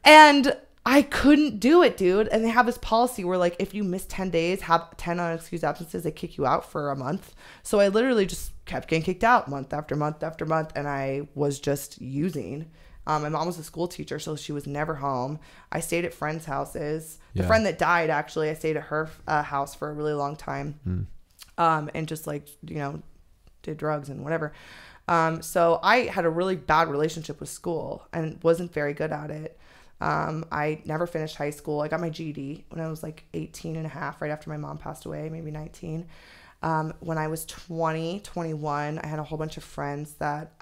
and I couldn't do it, dude. And they have this policy where like if you miss 10 days, have 10 unexcused absences, they kick you out for a month. So I literally just kept getting kicked out month after month after month. And I was just using. My mom was a school teacher, so she was never home. I stayed at friends' houses. The friend that died, actually, I stayed at her house for a really long time. And just like, you know, did drugs and whatever. So I had a really bad relationship with school and wasn't very good at it. I never finished high school. I got my GED when I was like 18 and a half, right after my mom passed away, maybe 19. When I was 21, I had a whole bunch of friends that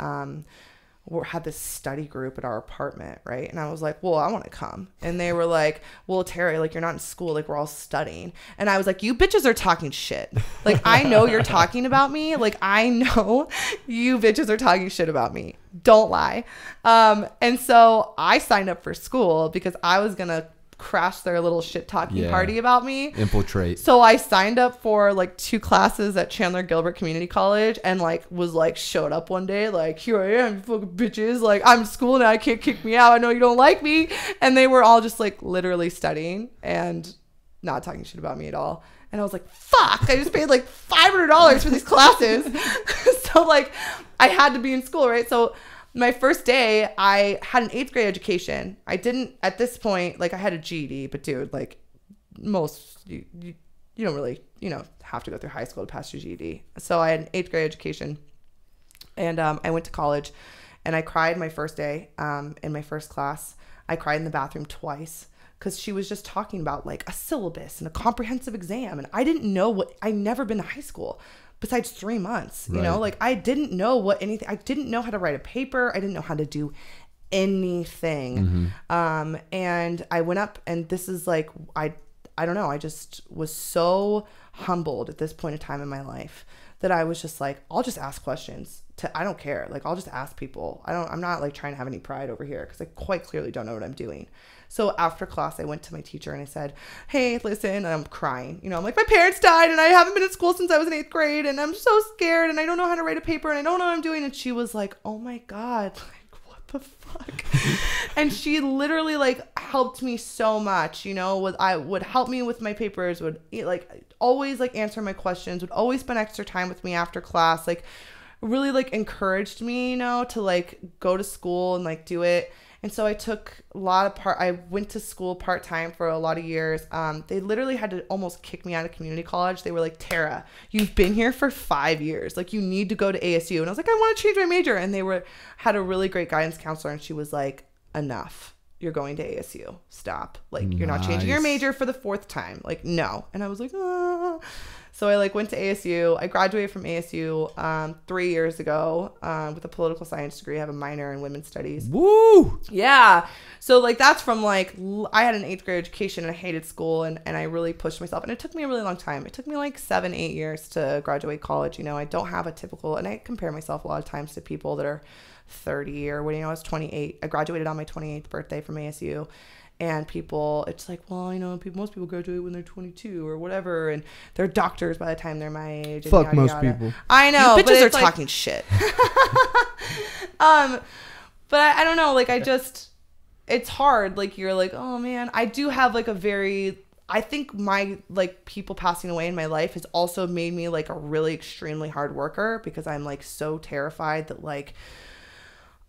had this study group at our apartment, right? And I was like, well, I want to come. And they were like, well, Terry, like, you're not in school. Like, we're all studying. And I was like, you bitches are talking shit. Like, I know you're talking about me. Like, I know you bitches are talking shit about me. Don't lie. And so I signed up for school because I was going to crash their little shit talking party about me. Infiltrate. So I signed up for like 2 classes at Chandler Gilbert Community College and like was like showed up one day like, here I am, you fucking bitches, like I'm in school now, I can't kick me out, I know you don't like me. And they were all just like literally studying and not talking shit about me at all. And I was like, fuck, I just paid like $500 for these classes. So like I had to be in school, right? So my first day, I had an 8th grade education. I didn't, at this point, like I had a GED, but dude, like most, you don't really, have to go through high school to pass your GED. So I had an 8th grade education, and I went to college, and I cried my first day in my first class. I cried in the bathroom twice because she was just talking about like a syllabus and a comprehensive exam. And I didn't know I'd never been to high school besides 3 months, like I didn't know I didn't know how to write a paper. I didn't know how to do anything. And I went up, and this is like, I don't know. I just was so humbled at this point in time in my life that I was just like, I'll just ask questions. I don't care. Like, I'll just ask people. I'm not like trying to have any pride over here because I quite clearly don't know what I'm doing. So after class, I went to my teacher and I said, hey, listen, and I'm crying. I'm like, my parents died and I haven't been in school since I was in 8th grade and I'm so scared and I don't know how to write a paper and I don't know what I'm doing. And she was like, oh my God, like, what the fuck? And she literally like helped me so much, would help me with my papers, would like always like answer my questions, would always spend extra time with me after class, like really like encouraged me, to like go to school and like do it. And so I took I went to school part-time for a lot of years. They literally had to almost kick me out of community college. They were like, Tara, you've been here for 5 years. Like, you need to go to ASU. And I was like, I want to change my major. And they had a really great guidance counselor. And she was like, enough. You're going to ASU. Stop. Like, you're not changing your major for the 4th time. Like, no. And I was like, ah. So I like went to ASU. I graduated from ASU 3 years ago with a political science degree. I have a minor in women's studies. Woo! Yeah. So like that's from like, I had an 8th grade education and I hated school and I really pushed myself. And it took me a really long time. It took me like 7-8 years to graduate college. I don't have a typical, and I compare myself a lot of times to people that are 30 or when I was 28. I graduated on my 28th birthday from ASU. And people, it's like, well, most people graduate when they're 22 or whatever, and they're doctors by the time they're my age. Fuck yada, most yada. People. I know, you bitches are like, talking shit. But I don't know, like it's hard. Like you're like, oh man, I do have like I think my like people passing away in my life has also made me like a really extremely hard worker because I'm like so terrified that like,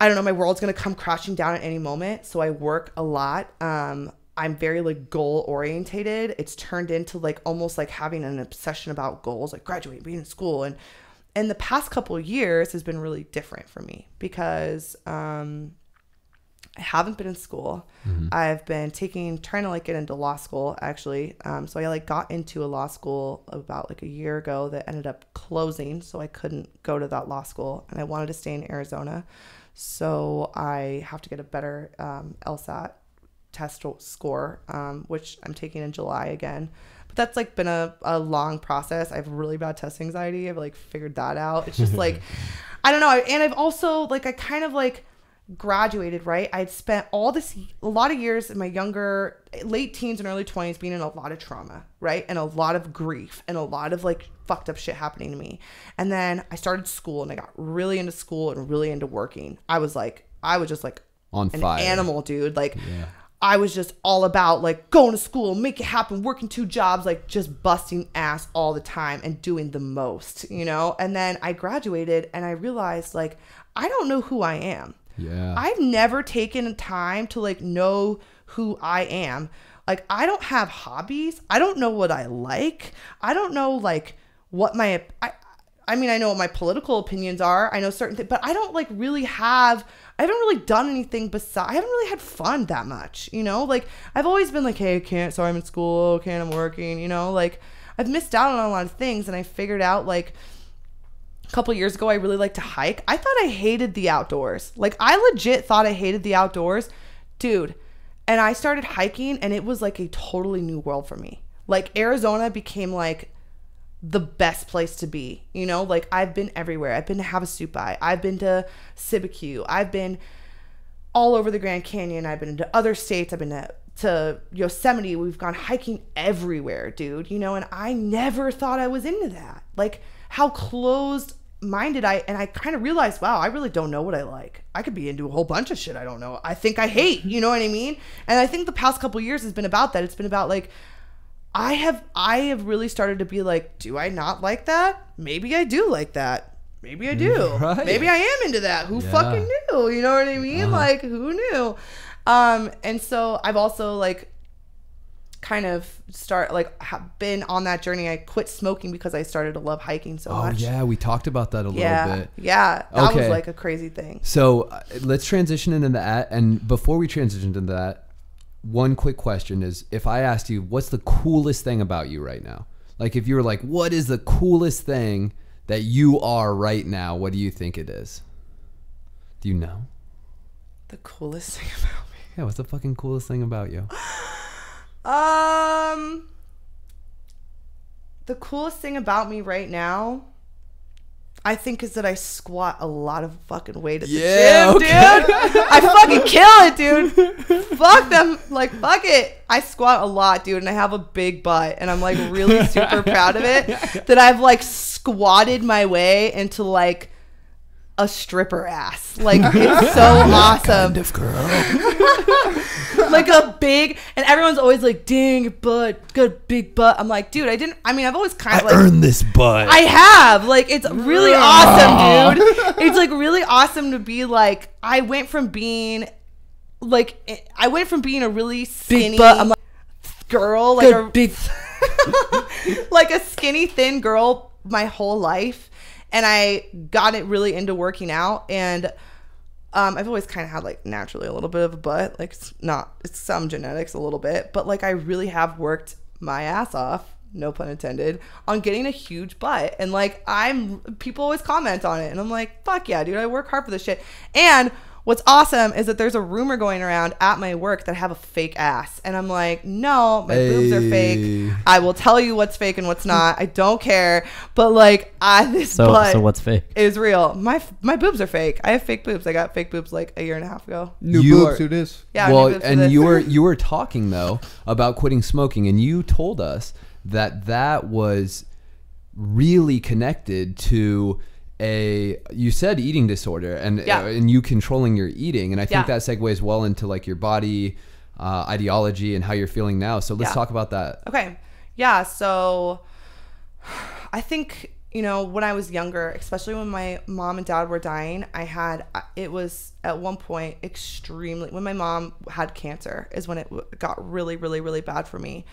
I don't know, my world's going to come crashing down at any moment. So I work a lot. I'm very like goal orientated. It's turned into like almost like having an obsession about goals, like graduating, being in school. And the past couple of years has been really different for me because I haven't been in school. I've been trying to like get into law school actually. So I like got into a law school about like a year ago that ended up closing. So I couldn't go to that law school and I wanted to stay in Arizona. So I have to get a better LSAT test score, which I'm taking in July again. But that's like been a long process. I have really bad test anxiety. I've like figured that out. It's just like, I don't know. And I've also like, I kind of like graduated, right? I'd spent a lot of years in my late teens and early 20s being in a lot of trauma, right? And a lot of grief and a lot of like fucked up shit happening to me. And then I started school and I got really into school and really into working. I was just like on an fire. Animal, dude. Like I was just all about like going to school, make it happen, working 2 jobs, like just busting ass all the time and doing the most, And then I graduated and I realized like, I don't know who I am. Yeah. I've never taken time to like know who I am. Like I don't have hobbies. I don't know what I like. I don't know like what I mean, I know what my political opinions are. I know certain things, but I don't like really I haven't really done anything besides, I haven't really had fun that much, Like I've always been like, hey, I can't, sorry, I'm in school, okay, I'm working, Like I've missed out on a lot of things and I figured out like, a couple years ago, I really liked to hike. I thought I hated the outdoors. Like, I legit thought I hated the outdoors. Dude, and I started hiking, and it was, like, a totally new world for me. Like, Arizona became, like, the best place to be. Like, I've been everywhere. I've been to Havasupai. I've been to Sibique. I've been all over the Grand Canyon. I've been into other states. I've been to Yosemite. We've gone hiking everywhere, dude. And I never thought I was into that. Like, how closed-minded and I kind of realized, wow, I really don't know what I like. I could be into a whole bunch of shit I don't know. I think I hate, you know what I mean? And I think the past couple of years has been about that. It's been about like, I have really started to be like, do I not like that? Maybe I do like that. maybe I do. Right. Maybe I am into that. Who fucking knew? You know what I mean? Like, who knew? And so I've also like kind of been on that journey. I quit smoking because I started to love hiking so much. Oh yeah, we talked about that a little bit. Yeah, that was like a crazy thing. So let's transition into that. And before we transition into that, one quick question is, if I asked you, what's the coolest thing about you right now? Like if you were like, what is the coolest thing that you are right now? What do you think it is? Do you know? The coolest thing about me? Yeah, what's the fucking coolest thing about you? The coolest thing about me right now, I think, is that I squat a lot of fucking weight at the gym, dude. I fucking kill it, dude. Fuck them. Like, fuck it. I squat a lot, dude, and I have a big butt, and I'm like really super proud of it that I've like squatted my way into like a stripper ass. Like, it's so awesome. Kind of girl. Like a big, and everyone's always like, dang, your butt, good big butt. I'm like, dude, I've always kind of like earned this butt. I have. Like, it's really awesome, dude. It's like really awesome to be like, I went from being a really skinny Big butt. I'm like, girl, like a big like a skinny thin girl my whole life, and I got it really into working out, and I've always kind of had like naturally a little bit of a butt, like it's some genetics a little bit, but like I really have worked my ass off, no pun intended, on getting a huge butt. And like people always comment on it, and I'm like, fuck yeah, dude, I work hard for this shit. And what's awesome is that there's a rumor going around at my work that I have a fake ass. And I'm like, no, my boobs are fake. I will tell you what's fake and what's not. I don't care. But like, this butt So what's fake? is real. My boobs are fake. I have fake boobs. I got fake boobs like a year and a half ago. New boobs to this. Yeah. Well, new boobs and to this. you were talking though about quitting smoking, and you told us that was really connected to you said eating disorder and you controlling your eating, and I think that segues well into like your body ideology and how you're feeling now. So let's talk about that. Okay. Yeah. So I think, when I was younger, especially when my mom and dad were dying, it was at one point extremely, when my mom had cancer is when it got really, really, really bad for me.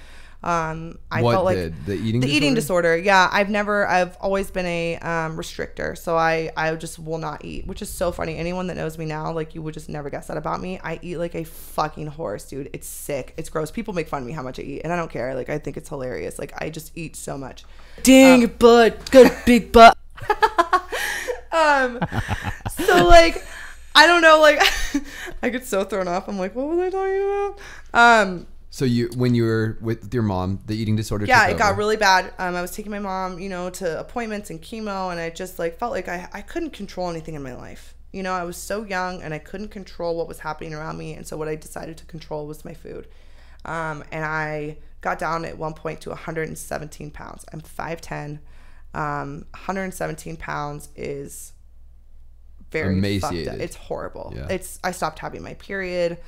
I felt like the eating disorder. Yeah. I've always been a restrictor. So I just will not eat, which is so funny. Anyone that knows me now, like, you would just never guess that about me. I eat like a fucking horse, dude. It's sick. It's gross. People make fun of me how much I eat, and I don't care. Like, I think it's hilarious. Like, I just eat so much. dang, butt, good big butt. So like, I don't know, like I get so thrown off. I'm like, what was I talking about? So when you were with your mom, the eating disorder Yeah, took it got over. really bad. I was taking my mom, to appointments and chemo, and I just like felt like I couldn't control anything in my life. I was so young and I couldn't control what was happening around me, and so what I decided to control was my food. And I got down at one point to 117 pounds. I'm 5'10". 117 pounds is very emaciated. fucked up. It's horrible. Yeah. I stopped having my period.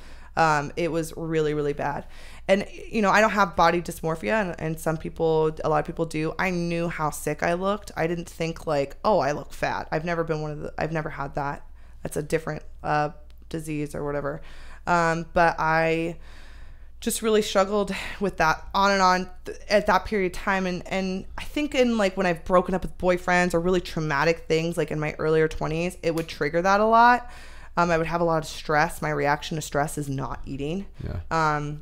It was really, really bad. And, I don't have body dysmorphia, and a lot of people do. I knew how sick I looked. I didn't think like, oh, I look fat. I've never had that. That's a different disease or whatever. But I just really struggled with that on and on at that period of time. And I think in like when I've broken up with boyfriends or really traumatic things, like in my earlier 20s, it would trigger that a lot. I would have a lot of stress. My reaction to stress is not eating. Yeah.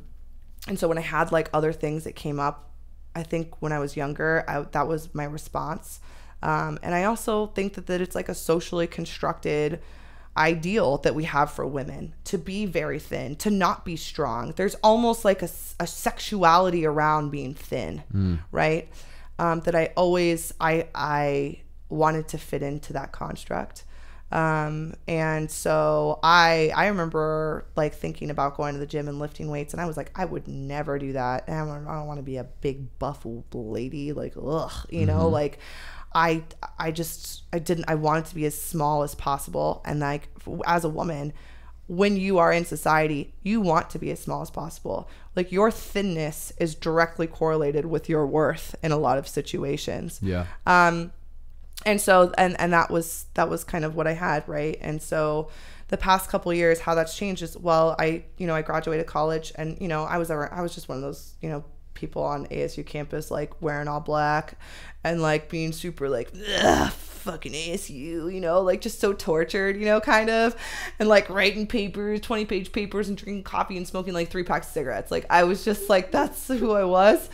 And so when I had like other things that came up, I think when I was younger, that was my response. And I also think that it's like a socially constructed ideal that we have for women to be very thin, to not be strong. There's almost like a sexuality around being thin, right? That I wanted to fit into that construct. And so I remember like thinking about going to the gym and lifting weights, and I was like, I would never do that. And I don't want to be a big buff lady, like, ugh, like I wanted to be as small as possible. And like, as a woman, when you are in society, you want to be as small as possible. Like, your thinness is directly correlated with your worth in a lot of situations. Yeah. And so, and that was kind of what I had, right? And so the past couple of years, how that's changed is, well, I graduated college, and, I was just one of those, people on ASU campus, like wearing all black and like being super like, ugh, fucking ASU, like just so tortured, kind of, and like writing papers, 20-page papers, and drinking coffee and smoking like 3 packs of cigarettes. Like I was just like, that's who I was.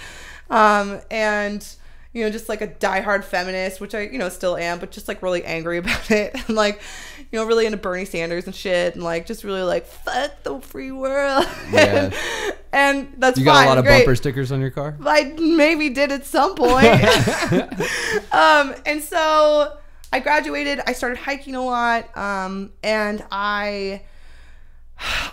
And just like a diehard feminist, which I, still am, but just like really angry about it. And like, really into Bernie Sanders and shit. And like, just really like, fuck the free world. Yeah. and that's fine. You got a lot of great. bumper stickers on your car? I maybe did at some point. And so I graduated, I started hiking a lot. And I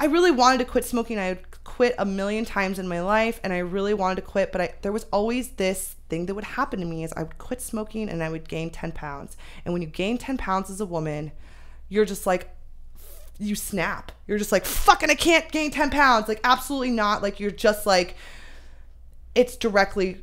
really wanted to quit smoking. I had quit a million times in my life, and I really wanted to quit, but there was always this thing that would happen to me is I would quit smoking and I would gain 10 pounds. And when you gain 10 pounds as a woman, you're just like, you snap. You're just like, fucking, I can't gain 10 pounds. Like, absolutely not. Like, you're just like, it's directly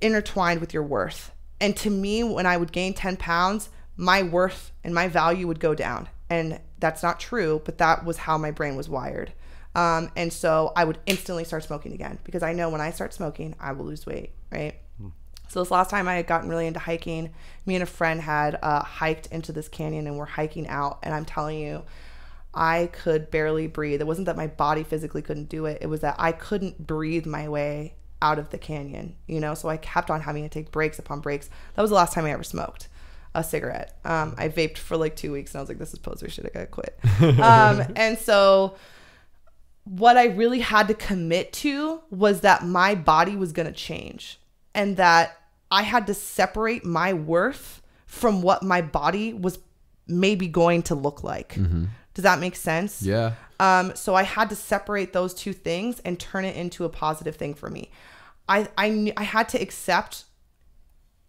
intertwined with your worth. And to me, when I would gain 10 pounds, my worth and my value would go down. And that's not true, but that was how my brain was wired. And so I would instantly start smoking again, because I know when I start smoking, I will lose weight, right? So this last time I had gotten really into hiking, me and a friend had hiked into this canyon, and we're hiking out, and I'm telling you, I could barely breathe. It wasn't that my body physically couldn't do it. It was that I couldn't breathe my way out of the canyon, so I kept on having to take breaks upon breaks. That was the last time I ever smoked a cigarette. I vaped for like 2 weeks, and I was like, this is poser shit, I gotta quit. And so what I really had to commit to was that my body was going to change, and that I had to separate my worth from what my body was maybe going to look like. Mm-hmm. Does that make sense? Yeah. So I had to separate those two things and turn it into a positive thing for me. I had to accept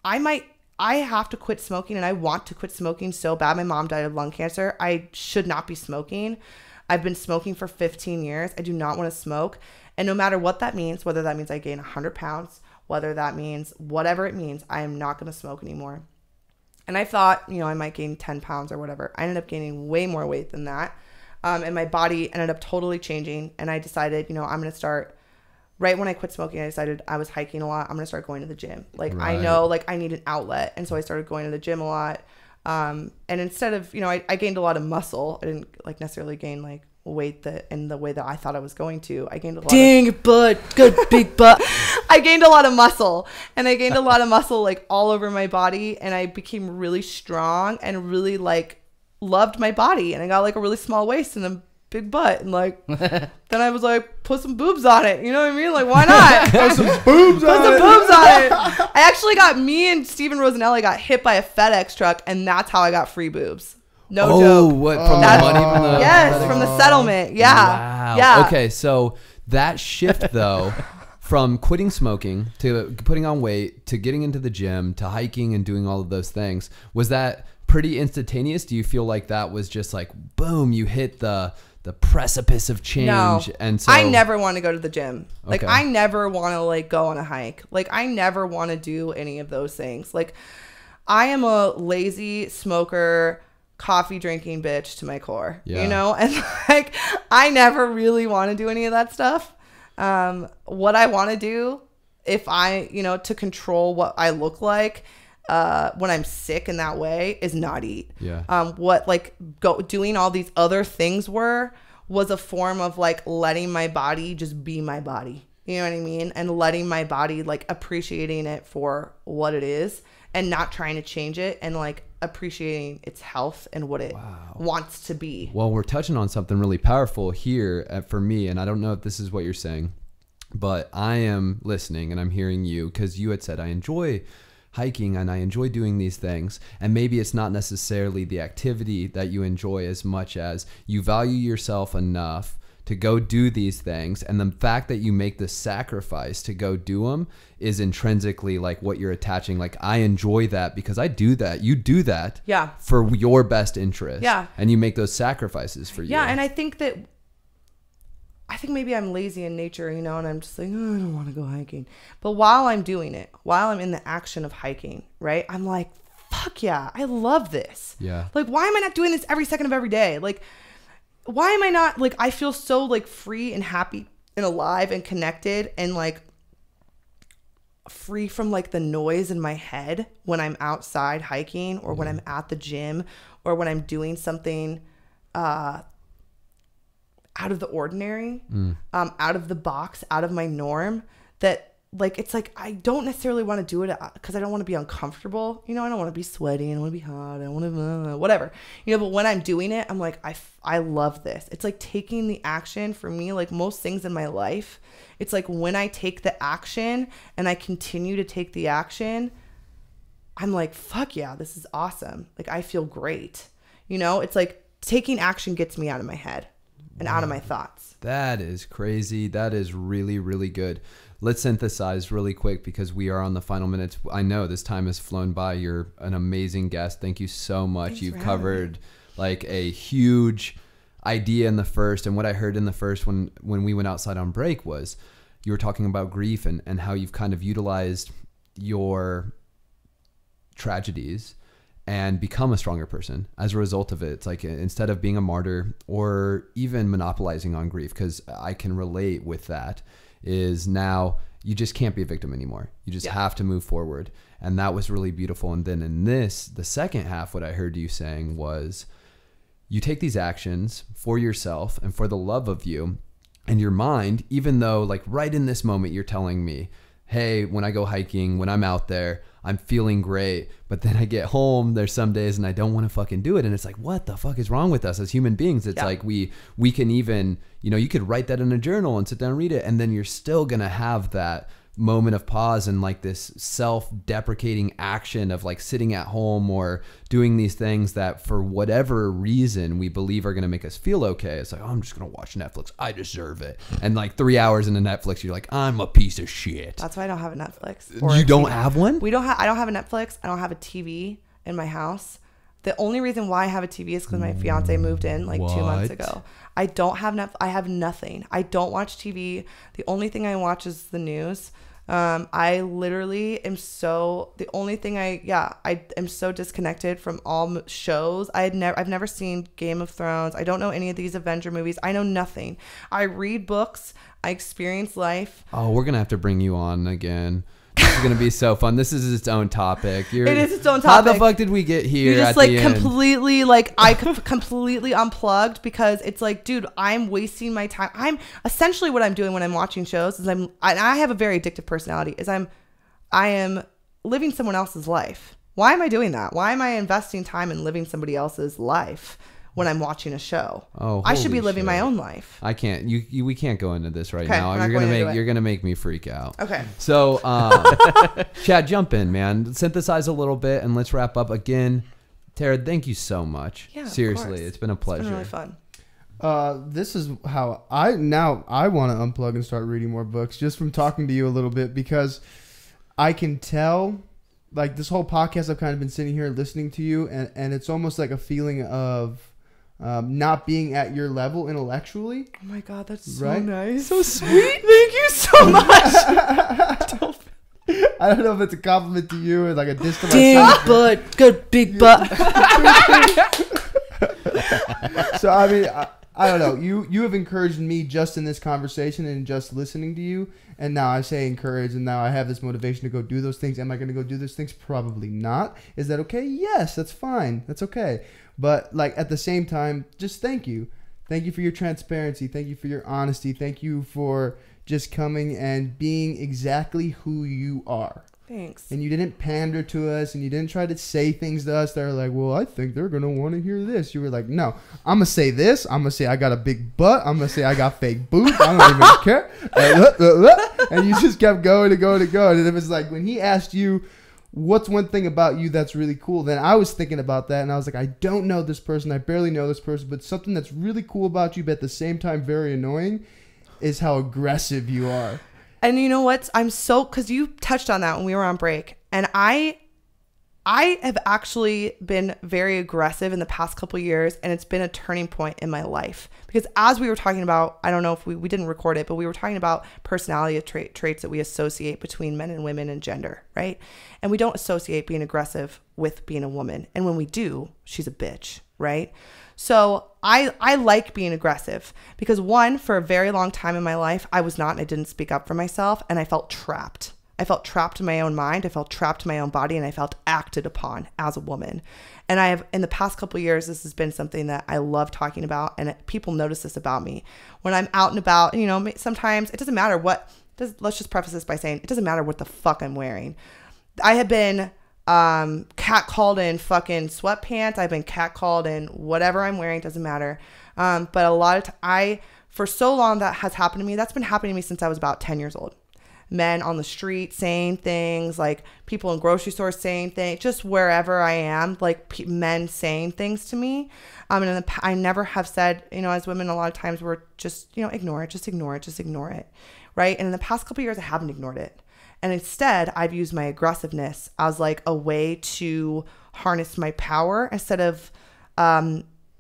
I have to quit smoking, and I want to quit smoking so bad. My mom died of lung cancer. I should not be smoking. I've been smoking for 15 years. I do not want to smoke. And no matter what that means, whether that means I gain 100 pounds, whether that means whatever it means, I am not going to smoke anymore. And I thought, I might gain 10 pounds or whatever. I ended up gaining way more weight than that. And my body ended up totally changing. And I decided, I'm going to start, right when I quit smoking, I decided I was hiking a lot. I'm going to start going to the gym. Like, right. I know, like, I need an outlet. And so I started going to the gym a lot. And instead of, I gained a lot of muscle. I didn't like necessarily gain like weight in the way that I thought I was going to. I gained a lot of butt, good big butt. I gained a lot of muscle, and I gained a lot of muscle like all over my body, and I became really strong and really like loved my body, and I got like a really small waist and a big butt, and like then I was like, put some boobs on it, you know what I mean? Like, why not? Put some boobs on it. I actually me and Steven Rosanelli got hit by a FedEx truck, and that's how I got free boobs. No joke. What, from the money from the yes, from the settlement. Yeah. Wow. Yeah. Okay, so that shift though, from quitting smoking to putting on weight to getting into the gym to hiking and doing all of those things, was that pretty instantaneous? Do you feel like that was just like boom, you hit the precipice of change? No, and so I never want to go to the gym. Like, okay. I never want to like go on a hike. Like, I never want to do any of those things. Like, I am a lazy smoker, coffee drinking bitch to my core, and like, I never really want to do any of that stuff. What I want to do, if I, to control what I look like, when I'm sick in that way, is not eat. Yeah. What like doing all these other things was a form of like letting my body just be my body. You know what I mean? And letting my body, like, appreciating it for what it is and not trying to change it, and like appreciating its health and what it wants to be. Well, we're touching on something really powerful here for me, and I don't know if this is what you're saying, but I am listening and I'm hearing you, because you had said, I enjoy hiking and I enjoy doing these things, and maybe it's not necessarily the activity that you enjoy as much as you value yourself enough to go do these things, and the fact that you make the sacrifice to go do them is intrinsically like what you're attaching. Like, I enjoy that because I do that. You do that for your best interest. Yeah. And you make those sacrifices for you. Yeah, and I think I think maybe I'm lazy in nature, and I'm just like, oh, I don't want to go hiking. But while I'm doing it, while I'm in the action of hiking, right, I'm like, fuck yeah, I love this. Yeah. Like, why am I not doing this every second of every day? Like, why am I not, like, I feel so, like, free and happy and alive and connected and, like, free from, like, the noise in my head when I'm outside hiking or when I'm at the gym or when I'm doing something out of the ordinary, out of the box, out of my norm, that like, it's like, I don't necessarily want to do it because I don't want to be uncomfortable. I don't want to be sweaty. I don't want to be hot. I don't want to, whatever, but when I'm doing it, I'm like, I love this. It's like taking the action for me, like most things in my life. It's like when I take the action and I continue to take the action, I'm like, fuck yeah, this is awesome. Like, I feel great. It's like taking action gets me out of my head and out of my thoughts. That is crazy. That is really, really good. Let's synthesize really quick because we are on the final minutes. I know this time has flown by. You're an amazing guest. Thank you so much. Thanks You've covered like a huge idea in the first. And what I heard in the first when we went outside on break was you were talking about grief and how you've kind of utilized your tragedies and become a stronger person as a result of it. It's like, instead of being a martyr or even monopolizing on grief, because I can relate with that, is now you just can't be a victim anymore. You just have to move forward. And that was really beautiful. And then in this, the second half, what I heard you saying was you take these actions for yourself and for the love of you and your mind, even though like right in this moment, you're telling me, hey, when I go hiking, when I'm out there, I'm feeling great, but then I get home, there's some days and I don't want to fucking do it. And it's like, what the fuck is wrong with us as human beings? It's like we can even, you could write that in a journal and sit down and read it. And then you're still going to have that moment of pause and like this self-deprecating action of like sitting at home or doing these things that for whatever reason we believe are going to make us feel okay. It's like, oh, I'm just going to watch Netflix. I deserve it. And like 3 hours into Netflix, you're like, I'm a piece of shit. That's why I don't have a Netflix. You don't have one? I don't have a Netflix. I don't have a TV in my house. The only reason why I have a TV is because my fiance moved in like 2 months ago. I don't have Netflix. I have nothing. I don't watch TV. The only thing I watch is the news. I literally am so, the only thing I am so disconnected from all shows. I've never seen Game of Thrones. I don't know any of these Avenger movies. I know nothing. I read books. I experience life. Oh, we're going to have to bring you on again. This is going to be so fun. This is its own topic. It is its own topic. How the fuck did we get here? You just at like the end? completely like I completely unplugged because it's like, dude, I'm wasting my time. I'm essentially what I'm doing when I'm watching shows is I have a very addictive personality. I am living someone else's life. Why am I doing that? Why am I investing time in living somebody else's life when I'm watching a show? Oh, I should be living my own life. I can't. We can't go into this right Okay, now. You're gonna make me freak out. Okay. So, Chad, jump in, man. Synthesize a little bit, and let's wrap up again. Tara, thank you so much. Yeah, seriously, it's been a pleasure. It's been really fun. This is how I want to unplug and start reading more books just from talking to you a little bit, because I can tell, like, this whole podcast I've kind of been sitting here listening to you, and it's almost like a feeling of not being at your level intellectually. Oh my God, that's so right? nice. So sweet. Thank you so much. I don't know if it's a compliment to you or like a diss to Big myself. butt, good big butt. So I mean, I don't know. You have encouraged me just in this conversation and just listening to you, and now I say encourage, and now I have this motivation to go do those things. Am I going to go do those things? Probably not. Is that okay? Yes, that's fine. That's okay. But like at the same time, just thank you. Thank you for your transparency. Thank you for your honesty. Thank you for just coming and being exactly who you are. Thanks. And you didn't pander to us, and you didn't try to say things to us that are like, well, I think they're going to want to hear this. You were like, no, I'm going to say this. I'm going to say I got a big butt. I'm going to say I got fake boobs. I don't even care. And you just kept going and going and going. And it was like, when he asked you, what's one thing about you that's really cool? Then I was thinking about that, and I was like, I don't know this person. I barely know this person. But something that's really cool about you, but at the same time very annoying, is how aggressive you are. And you know what? Because you touched on that when we were on break. And I I have actually been very aggressive in the past couple of years, and it's been a turning point in my life. Because as we were talking about, I don't know if we didn't record it, but we were talking about personality traits that we associate between men and women and gender, right? And we don't associate being aggressive with being a woman. And when we do, she's a bitch, right? So I like being aggressive because, one, for a very long time in my life, I was not, and I didn't speak up for myself, and I felt trapped. I felt trapped in my own mind. I felt trapped in my own body, and I felt acted upon as a woman. And I have, in the past couple of years, this has been something that I love talking about, and people notice this about me. When I'm out and about, you know, sometimes it doesn't matter let's just preface this by saying it doesn't matter what the fuck I'm wearing. I have been catcalled in fucking sweatpants. I've been catcalled in whatever I'm wearing. Doesn't matter. But a lot of for so long that has happened to me. That's been happening to me since I was about 10 years old. Men on the street saying things, like people in grocery stores saying things, just wherever I am, like men saying things to me. And I never have said, you know, as women, a lot of times we're just, you know, ignore it, just ignore it, just ignore it. Right. And in the past couple of years, I haven't ignored it. And instead, I've used my aggressiveness as like a way to harness my power instead of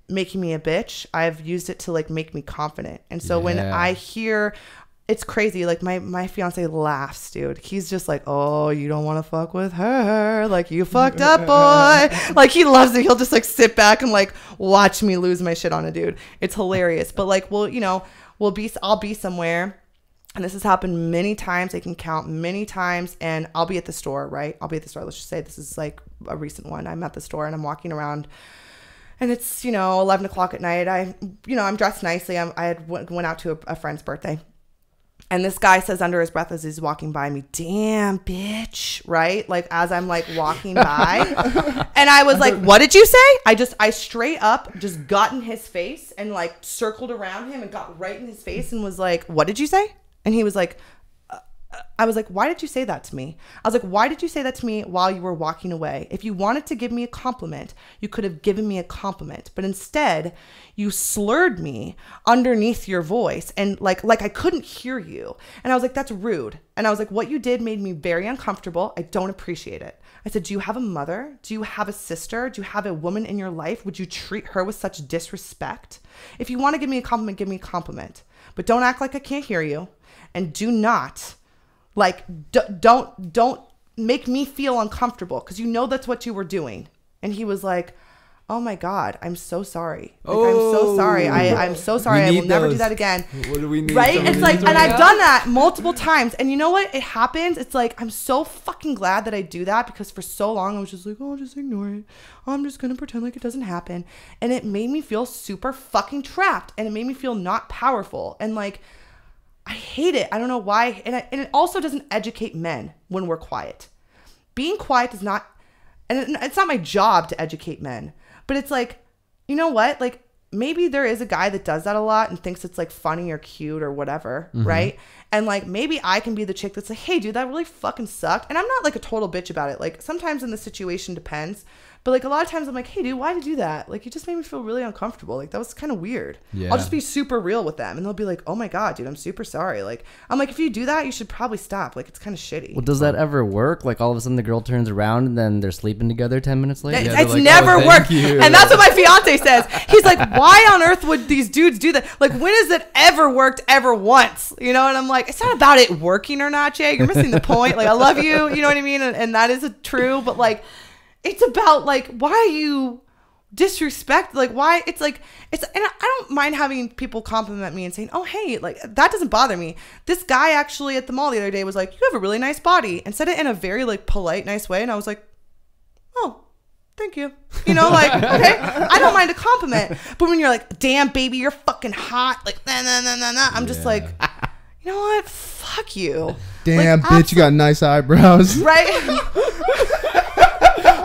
making me a bitch. I've used it to like make me confident. And so when I hear, it's crazy. Like my fiance laughs, dude. He's just like, oh, you don't want to fuck with her. Like, you fucked up, boy. Like, he loves it. He'll just like sit back and like watch me lose my shit on a dude. It's hilarious. But like, well, you know, I'll be somewhere. And this has happened many times. I can count many times. And I'll be at the store, right? I'll be at the store. Let's just say this is like a recent one. I'm at the store and I'm walking around. And it's, you know, 11 o'clock at night. I'm dressed nicely. I went out to a friend's birthday. And this guy says under his breath as he's walking by me, damn, bitch, right? Like, as I'm like walking by. And I was like, what did you say? I straight up just got in his face and like circled around him and got right in his face and was like, what did you say? And he was like, I was like, why did you say that to me? I was like, why did you say that to me while you were walking away? If you wanted to give me a compliment, you could have given me a compliment. But instead, you slurred me underneath your voice and like I couldn't hear you. And I was like, that's rude. And I was like, what you did made me very uncomfortable. I don't appreciate it. I said, do you have a mother? Do you have a sister? Do you have a woman in your life? Would you treat her with such disrespect? If you want to give me a compliment, give me a compliment. But don't act like I can't hear you. And do not... like, don't make me feel uncomfortable because you know that's what you were doing. And he was like, oh my God, I'm so sorry. Like, I'm so sorry. I'm so sorry. I will never do that again. What do we need? Right? It's like, and I've done that multiple times. And you know what? It happens. It's like, I'm so fucking glad that I do that because for so long I was just like, oh, just ignore it. I'm just going to pretend like it doesn't happen. And it made me feel super fucking trapped. And it made me feel not powerful. And like, I hate it. I don't know why. And it also doesn't educate men when we're quiet. Being quiet is not, and it's not my job to educate men, but it's like, you know what? Like, maybe there is a guy that does that a lot and thinks it's like funny or cute or whatever, right? And like, maybe I can be the chick that's like, hey, dude, that really fucking sucked. And I'm not like a total bitch about it. Like, sometimes in the situation depends. But like a lot of times I'm like, hey, dude, why did you do that? Like, you just made me feel really uncomfortable. Like, that was kind of weird. Yeah. I'll just be super real with them. And they'll be like, oh my God, dude, I'm super sorry. Like, I'm like, if you do that, you should probably stop. Like, it's kind of shitty. Well, does that ever work? Like, all of a sudden the girl turns around and then they're sleeping together 10 minutes later? It's like, never worked. And that's what my fiance says. He's like, why on earth would these dudes do that? Like, when has it ever worked ever once? You know? And I'm like, it's not about it working or not, Jay. You're missing the point. Like, I love you. You know what I mean? And that is true. But like, it's about like, why you disrespect, like why it's like, and I don't mind having people compliment me and saying, oh, hey, like that doesn't bother me. This guy actually at the mall the other day was like, you have a really nice body, and said it in a very like polite, nice way. And I was like, oh, thank you. You know, like, okay, I don't mind a compliment. But when you're like, damn, baby, you're fucking hot. Like, nah. I'm just like, you know what? Fuck you. Damn, like, bitch, you got nice eyebrows. Right?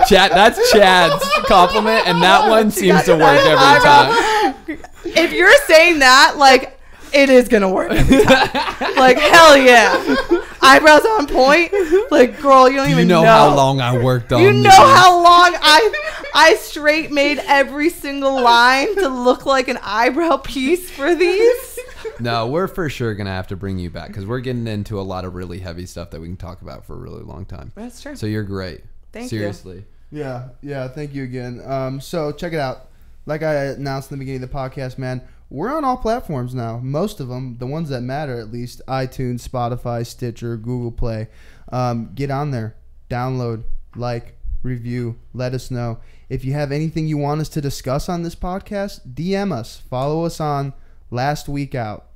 Chad, that's Chad's compliment, and that one seems to work every time. If you're saying that, like, it is gonna work every time. Like, hell yeah. Eyebrows on point. Like, girl, you don't even know how long I worked on. You know how long I straight made every single line to look like an eyebrow piece for these. No, we're for sure gonna have to bring you back because we're getting into a lot of really heavy stuff that we can talk about for a really long time. That's true. So you're great. Thank Seriously. you. Yeah. Thank you again. So check it out. Like I announced in the beginning of the podcast, man, we're on all platforms now. Most of them, the ones that matter at least, iTunes, Spotify, Stitcher, Google Play. Get on there, download, like, review, let us know. If you have anything you want us to discuss on this podcast, DM us. Follow us on Last Week Out.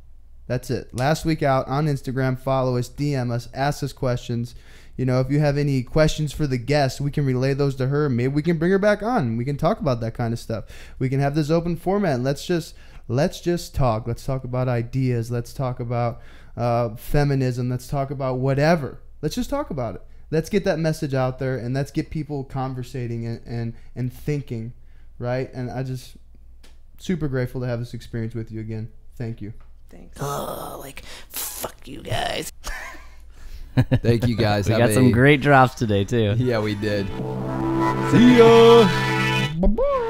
That's it. Last Week Out on Instagram. Follow us, DM us, ask us questions. You know, if you have any questions for the guest, we can relay those to her. Maybe we can bring her back on. We can talk about that kind of stuff. We can have this open format. Let's just talk. Let's talk about ideas. Let's talk about feminism. Let's talk about whatever. Let's just talk about it. Let's get that message out there, and let's get people conversating and thinking, right? And I just super grateful to have this experience with you again. Thank you. Thanks. Oh, fuck you guys. Thank you guys. We got some great drops today too. Yeah, we did. See ya. Bye-bye.